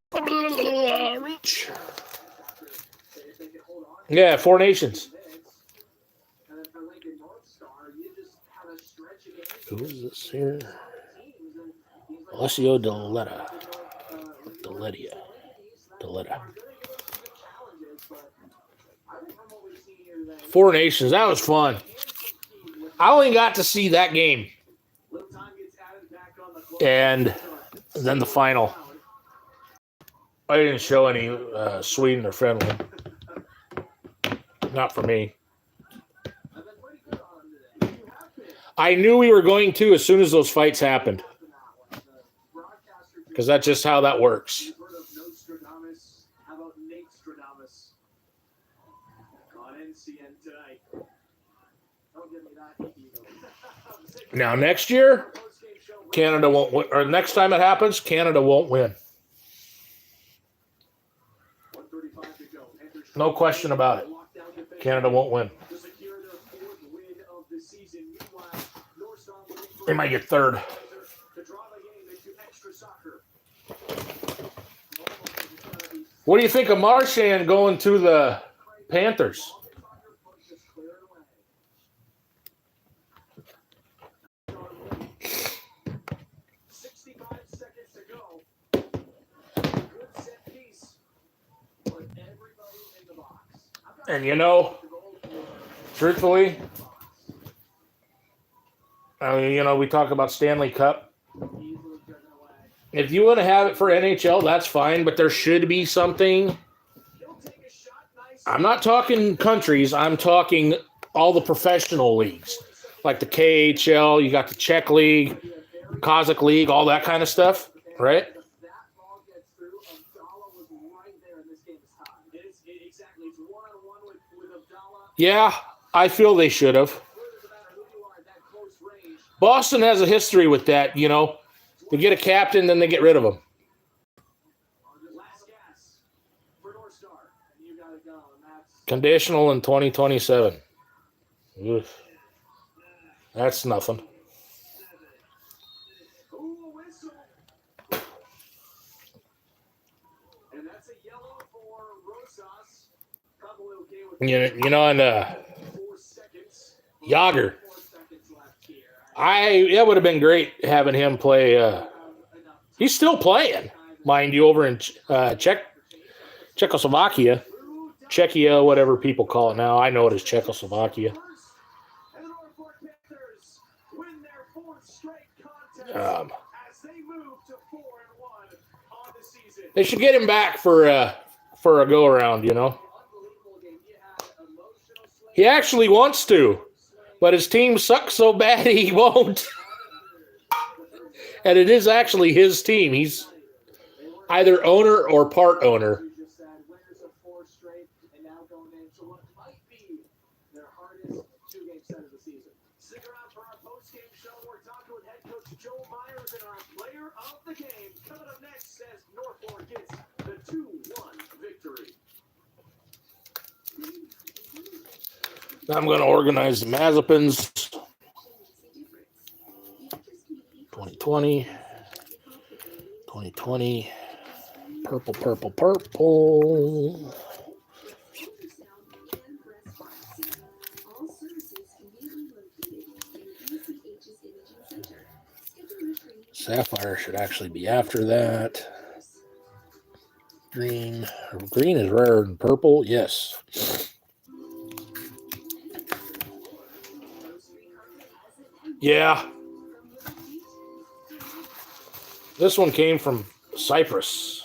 Reach. Yeah, 4 nations. Who is this here? Alessio Deletta. Deletta. 4 nations. That was fun. I only got to see that game. And then the final. I didn't show any Sweden or Finland. Not for me. I knew we were going to as soon as those fights happened. Because that's just how that works. Now, next year, Canada won't win. Or next time it happens, Canada won't win. No question about it. Canada won't win. They might get third. What do you think of Marchand going to the Panthers? And you know, truthfully, I mean, you know, we talk about Stanley Cup. If you want to have it for NHL, that's fine, but there should be something. I'm not talking countries. I'm talking all the professional leagues, like the KHL. You got the Czech League, Kazakh League, all that kind of stuff, right? Yeah, I feel they should have. Boston has a history with that, you know. They get a captain, then they get rid of him. Conditional in 2027. Oof. That's nothing. You know, and Yager. That would have been great having him play. He's still playing, mind you, over in Czechoslovakia. Czechia, whatever people call it now. I know it as Czechoslovakia. They should get him back for for a go around, you know. He actually wants to, but his team sucks so bad he won't. And it is actually his team. He's either owner or part owner. Stick around for our post-game show. We're talking with head coach Joe Myers and our player of the game. Coming up next as Norfolk gets the 2-1 victory. I'm going to organize the Mazepins. 2020. 2020. Purple, purple, purple. Sapphire should actually be after that. Green. Green is rarer than purple. Yes. Yeah. This one came from Cyprus.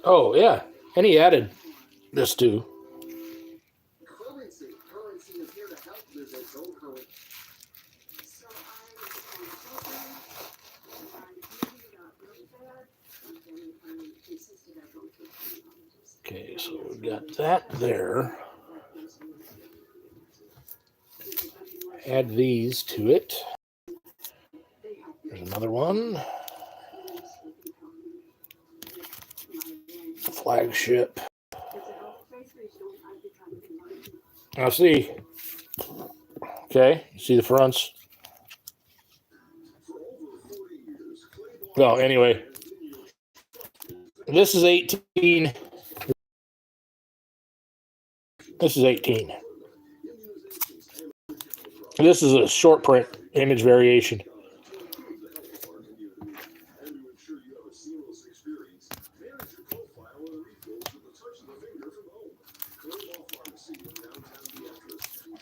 Oh, yeah. And he added this too. Currency is here to help visits. Old currency. Okay, so we got that there. Add these to it. There's another one. Flagship. Now see. Okay, see the fronts. Well, anyway. This is 18. This is 18. This is a short print image variation.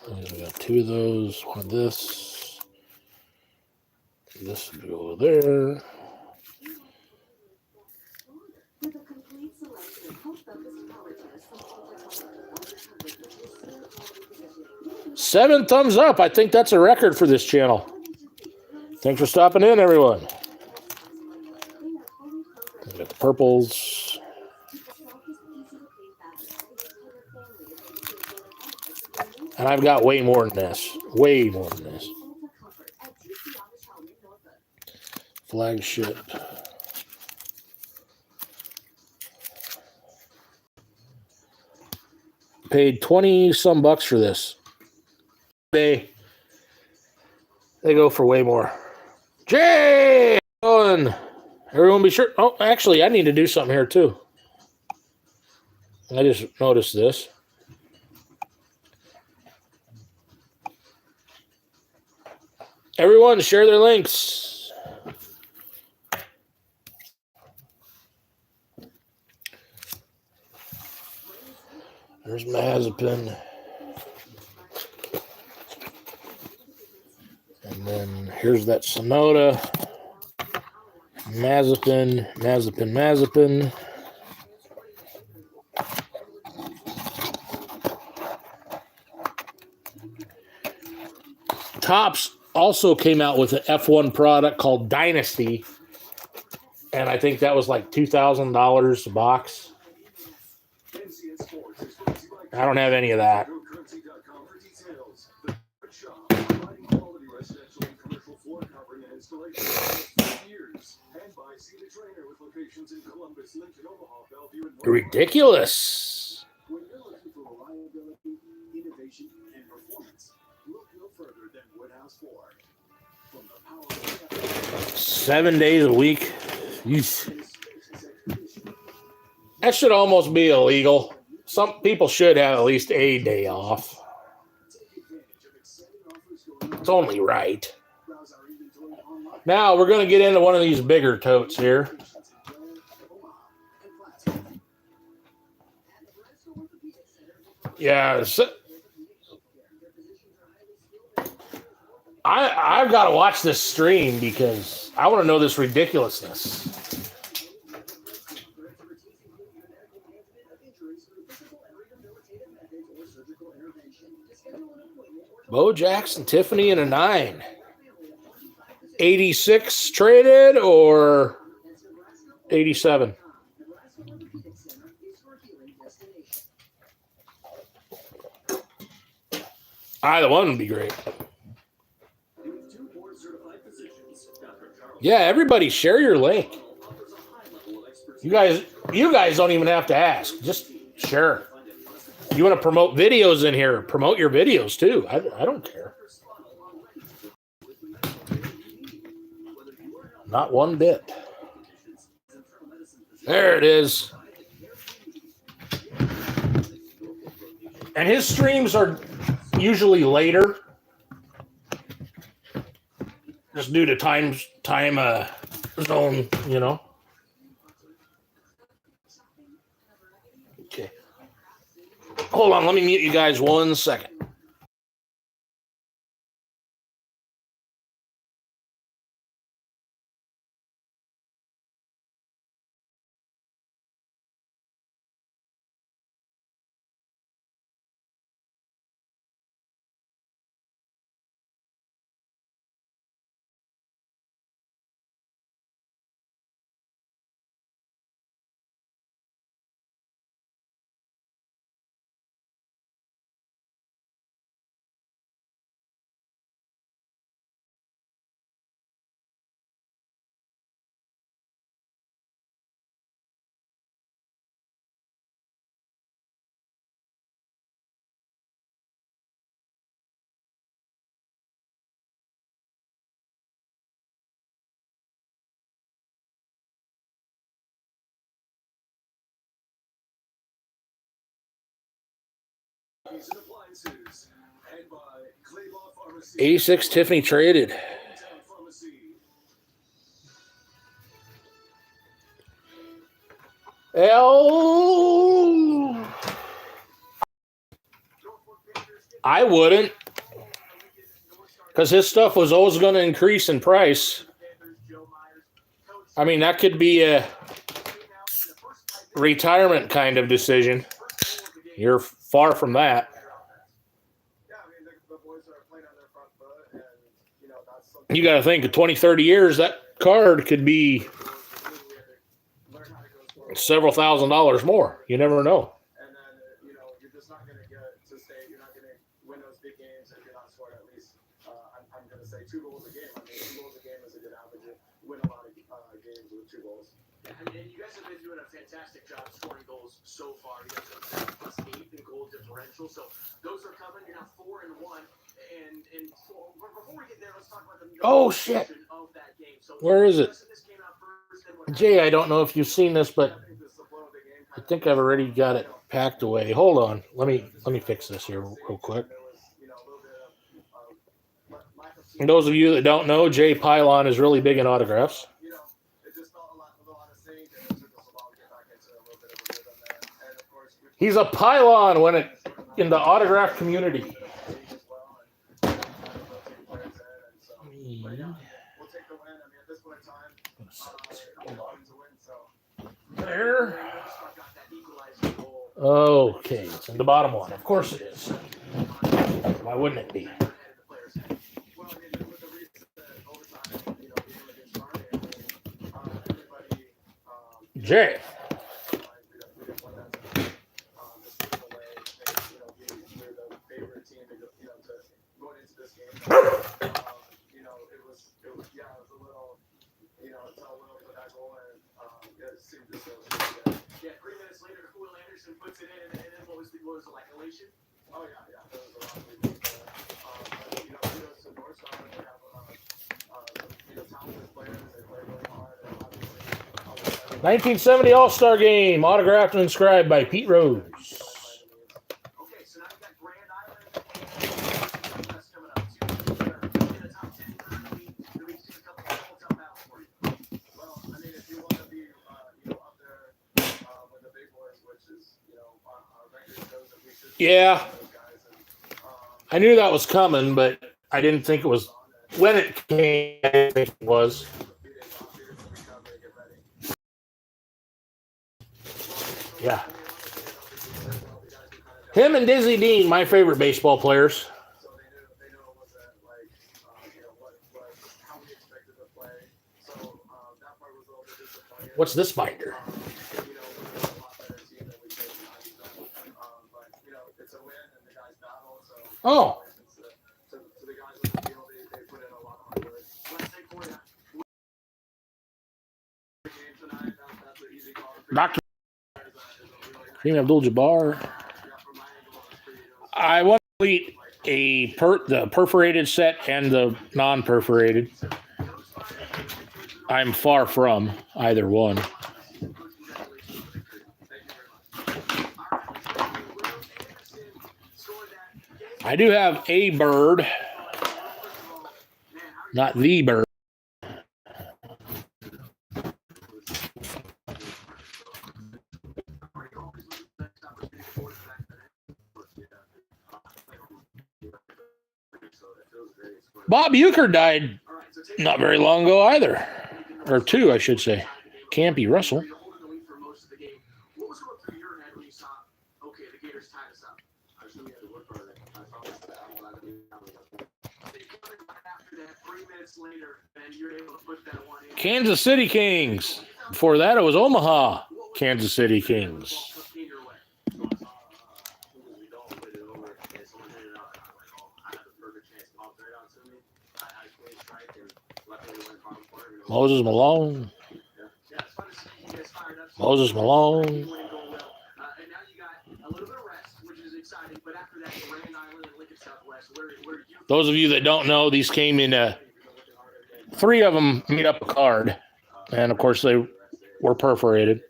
We got two of those. One of this. This will go there. Seven thumbs up. I think that's a record for this channel. Thanks for stopping in, everyone. We got the purples. And I've got way more than this. Way more than this. Flagship. Paid 20 some bucks for this. They go for way more. Jay! Everyone be sure. Oh, actually, I need to do something here too. I just noticed this. Everyone share their links. There's Mazepin. And then here's that Sonota. Mazepin. Topps also came out with an F1 product called Dynasty. And I think that was like $2,000 a box. I don't have any of that. Ridiculous. When you're looking for reliability, innovation, and performance, look no further than Woodhouse Ford. From the power of 7 days a week. Yeesh. That should almost be illegal. Some people should have at least a day off. It's only right. Now we're going to get into one of these bigger totes here. Yeah, I've got to watch this stream because I want to know this ridiculousness. Bo Jackson, Tiffany, and a 9. 86 traded or 87? Either one would be great. Yeah, everybody share your link. You guys don't even have to ask. Just share. You want to promote videos in here, promote your videos too. I don't care. Not one bit. There it is. And his streams are usually later. Just due to time zone, you know. Okay. Hold on, let me mute you guys 1 second. Appliances and by Claybaugh Pharmacy. 86 Tiffany traded. I wouldn't, because his stuff was always going to increase in price. I mean, that could be a retirement kind of decision. You're far from that. You got to think of 20, 30 years, that card could be several $1,000s more. You never know. And then, you're just not going to get to stay. You're not going to win those big games if you're not scoring at least, I'm going to say 2 goals a game. I mean, 2 goals a game is a good average. You win a lot of games with 2 goals. And you guys have been doing a fantastic job scoring goals so far. You guys have +8 in goal differential. So those are coming. You're now 4-1. And before we get there, let's talk about the shit. of that game. So where is it? Jay, I don't know if you've seen this, but I think I've already got it packed away. Hold on. Let me fix this here real quick. And those of you that don't know, Jay Pylon is really big in autographs. He's a pylon when it in the autograph community. There. Okay, it's in the bottom one. Of course it is. Why wouldn't it be? Jay. Yeah, 3 minutes later, Will Anderson puts it in, and then what was it like, elation? Oh, yeah. There was a lot of people. Kudos to North Star. They have talented players. They play really hard. And obviously, 1970 All-Star Game, autographed and inscribed by Pete Rose. okay, so now we've got Grand Island and that's coming up. 2 in the top 10 currently. Do we see a couple of tough battles for you? Well, I mean, if you want to be, up there with the big boys, which is, our record shows that we should be Yeah, I knew that was coming, but I didn't think it was when it came. I didn't think it was. Yeah. Him and Dizzy Dean, my favorite baseball players. What's this binder? Oh. Dr. Kareem Abdul-Jabbar. I want to complete the perforated set and the non-perforated. I'm far from either one. I do have a bird, not the bird. Bob Euchre died not very long ago either. Or two, I should say. Campy Russell. Kansas City Kings. Before that, it was Omaha Kansas City Kings. Moses Malone. Moses Malone. Those of you that don't know, these came in, three of them made up a card. And, of course, they were perforated.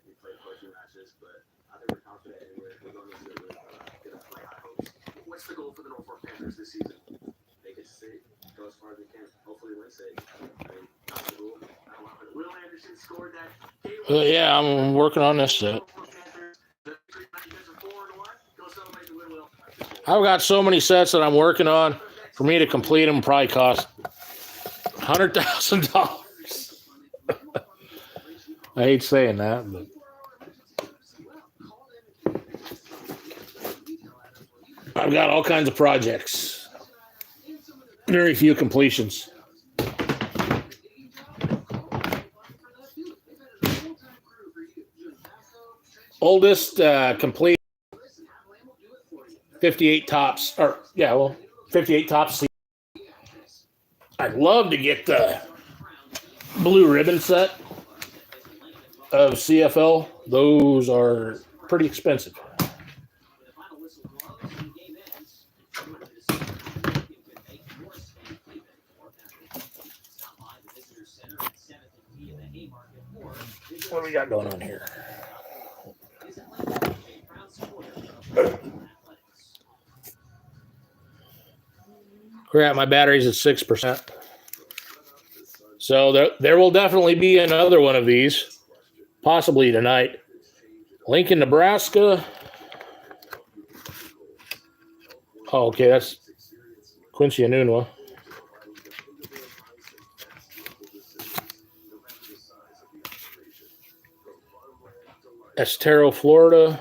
What's the goal for the Norfolk Panthers this season? Make it state, go as far as they can. Hopefully win state. Will Anderson scored that. Yeah, I'm working on this set. I've got so many sets that I'm working on. For me to complete them probably cost $100,000. I hate saying that, but I've got all kinds of projects. Very few completions. Oldest complete 58 tops, 58 tops. I'd love to get the blue ribbon set of CFL. Those are pretty expensive. What do we got going on here? Crap, my battery's at 6%. So there will definitely be another one of these, possibly tonight. Lincoln, Nebraska. Oh, okay, that's Quincy Anunua. Estero, Florida.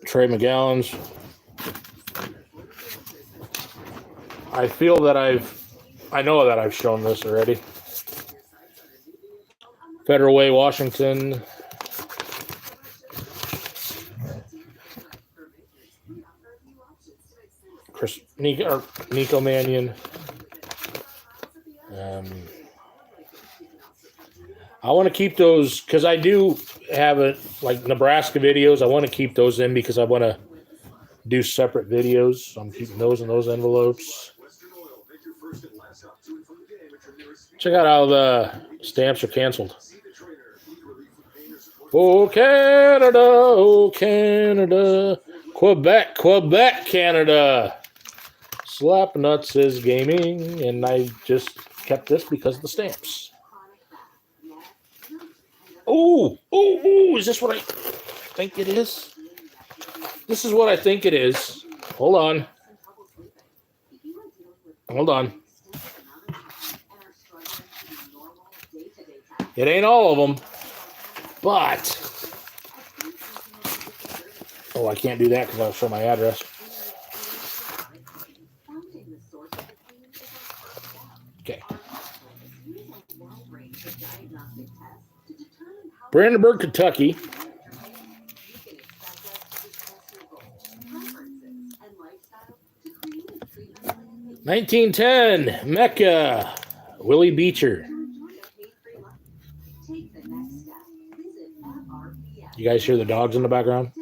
Trey McGowan's. I feel that I know that I've shown this already. Federal Way, Washington. Nico Mannion. I want to keep those because I do have it like Nebraska videos. I want to keep those in because I want to do separate videos. So I'm keeping those in those envelopes. Check out how the stamps are canceled. Oh, Canada. Oh, Canada. Quebec, Quebec, Canada. Slap Nuts is gaming, and I just kept this because of the stamps. Oh, is this what I think it is? This is what I think it is. Hold on. It ain't all of them, but... Oh, I can't do that because I'll show my address. Okay. Brandenburg, Kentucky. 1910, Mecca, Willie Beecher. You guys hear the dogs in the background?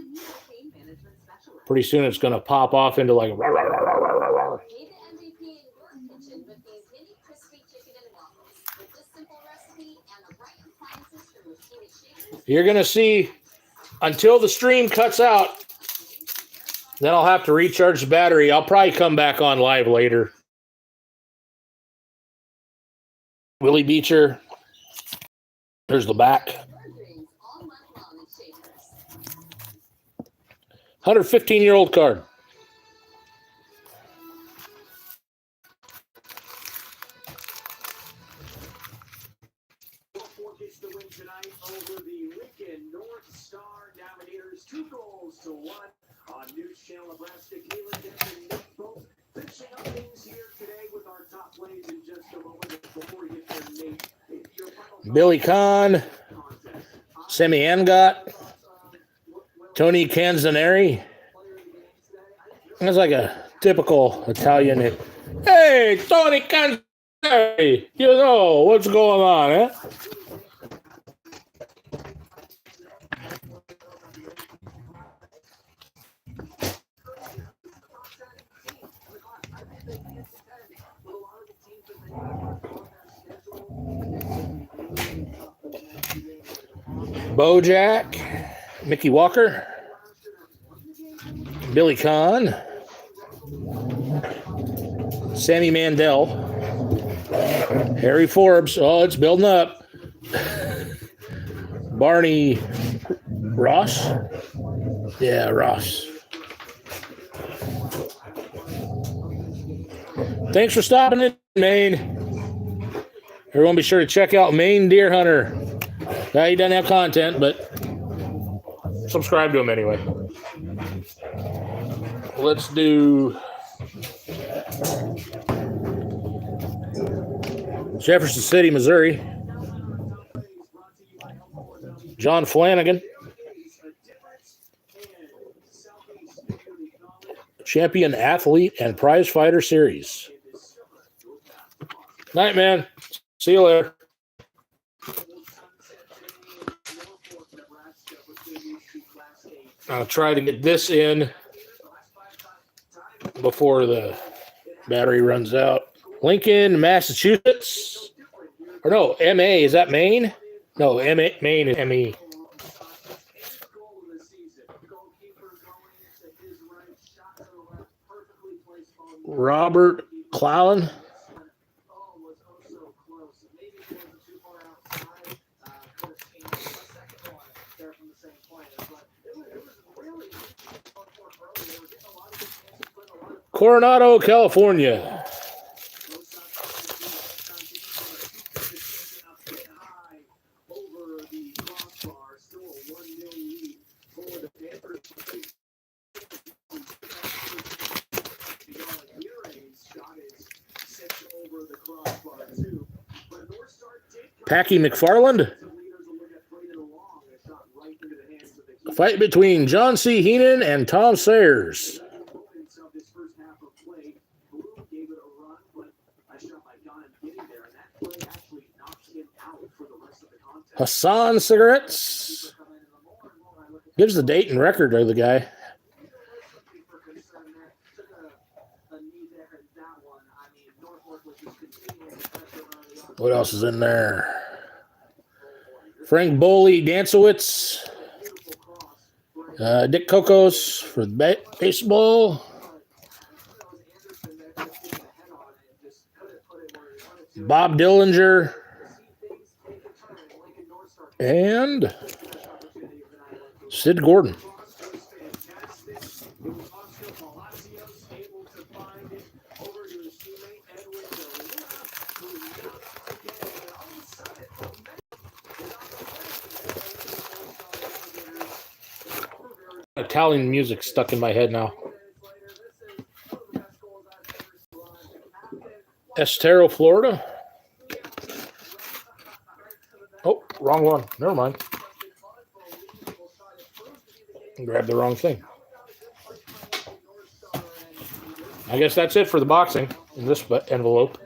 Pretty soon it's going to pop off into like... Rah, rah, rah, rah, rah, rah, rah. You're going to see, until the stream cuts out, then I'll have to recharge the battery. I'll probably come back on live later. Willie Beecher. There's the back. 115-year-old card. Gets the win tonight over the Lincoln North Star Navigators, 2-1 on News Channel Nebraska. Keelan and Nick both finishing up things here today with our top plays in just a moment. Before we get there, Nate, your final Billy Kahn, Sammy Angot, Tony Canzaneri. That's like a typical Italian name. Hey, Tony Canzaneri, you know what's going on, eh? Bojack, Mickey Walker, Billy Kahn, Sammy Mandel, Harry Forbes. Oh, it's building up. Barney Ross. Yeah, Ross. Thanks for stopping in, Maine. Everyone be sure to check out Maine Deer Hunter. He doesn't have content, but subscribe to him anyway. Let's do Jefferson City, Missouri. John Flanagan. Champion Athlete and Prize Fighter Series. Night, man. See you later. I'll try to get this in before the battery runs out. Lincoln, Massachusetts. Or no, MA. Is that Maine? No, MA, Maine is ME. Robert Clowan. Coronado, California. Packy McFarland. Fight between John C. Heenan and Tom Sayers. Hassan Cigarettes. Gives the date and record of the guy. What else is in there? Frank Boley, Dancewitz. Dick Cocos for baseball. Bob Dillinger. And Sid Gordon. Italian music stuck in my head now. Estero, Florida. Oh, wrong one. Never mind. Grabbed the wrong thing. I guess that's it for the boxing in this envelope.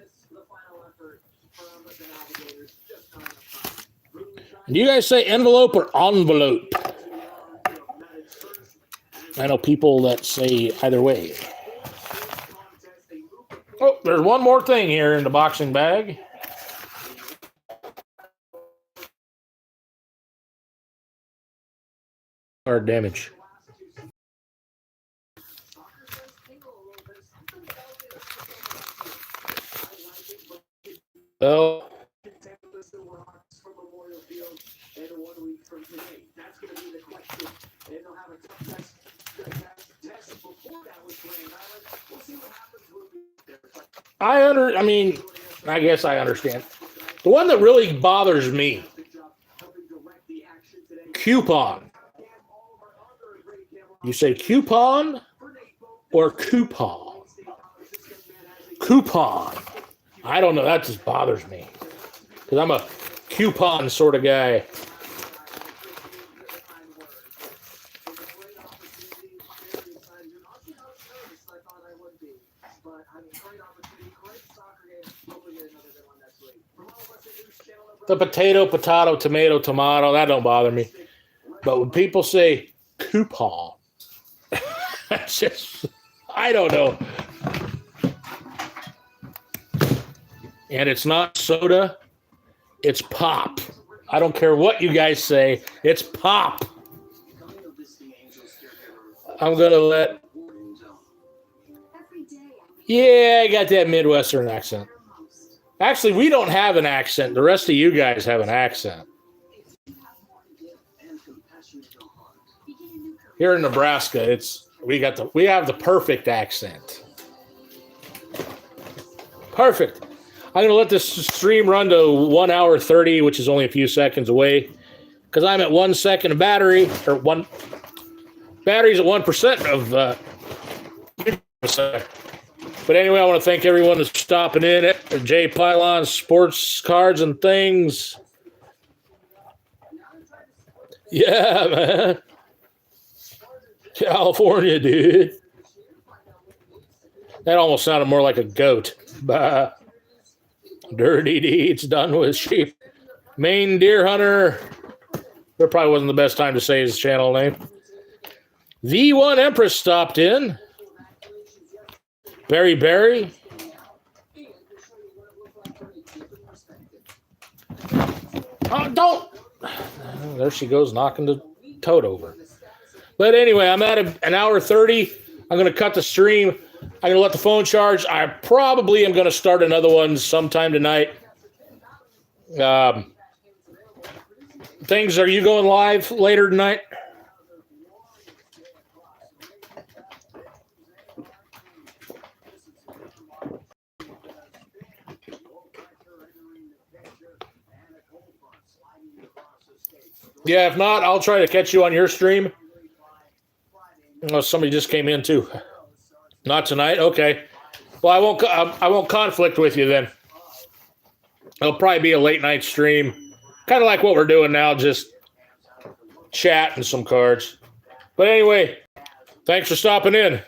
Do you guys say envelope or envelope? I know people that say either way. Oh, there's one more thing here in the boxing bag. Card damage. Oh. I guess I understand. The one that really bothers me, coupon. You say coupon or coupon? Coupon. I don't know. That just bothers me because I'm a coupon sort of guy. The potato, tomato, that don't bother me. But when people say coupon, that's just, I don't know. And it's not soda, it's pop. I don't care what you guys say, it's pop. I'm going to let... Yeah, I got that Midwestern accent. Actually, we don't have an accent. The rest of you guys have an accent. Here in Nebraska, we have the perfect accent. Perfect. I'm going to let this stream run to 1 hour 30, which is only a few seconds away, because I'm at 1 second of battery, or battery's at 1% of. But anyway, I want to thank everyone that's stopping in at J Pylon Sports Cards and Things. Yeah, man. California, dude. That almost sounded more like a goat. Bah. Dirty deeds done with sheep. Maine Deer Hunter. There probably wasn't the best time to say his channel name. The One Empress stopped in. Barry. Oh, don't. There she goes, knocking the tote over. But anyway, I'm at an hour 30. I'm going to cut the stream. I'm going to let the phone charge. I probably am going to start another one sometime tonight. Are you going live later tonight? Yeah, if not, I'll try to catch you on your stream. Oh, somebody just came in too. Not tonight? Okay. Well, I won't conflict with you then. It'll probably be a late night stream. Kind of like what we're doing now, just chat and some cards. But anyway, thanks for stopping in.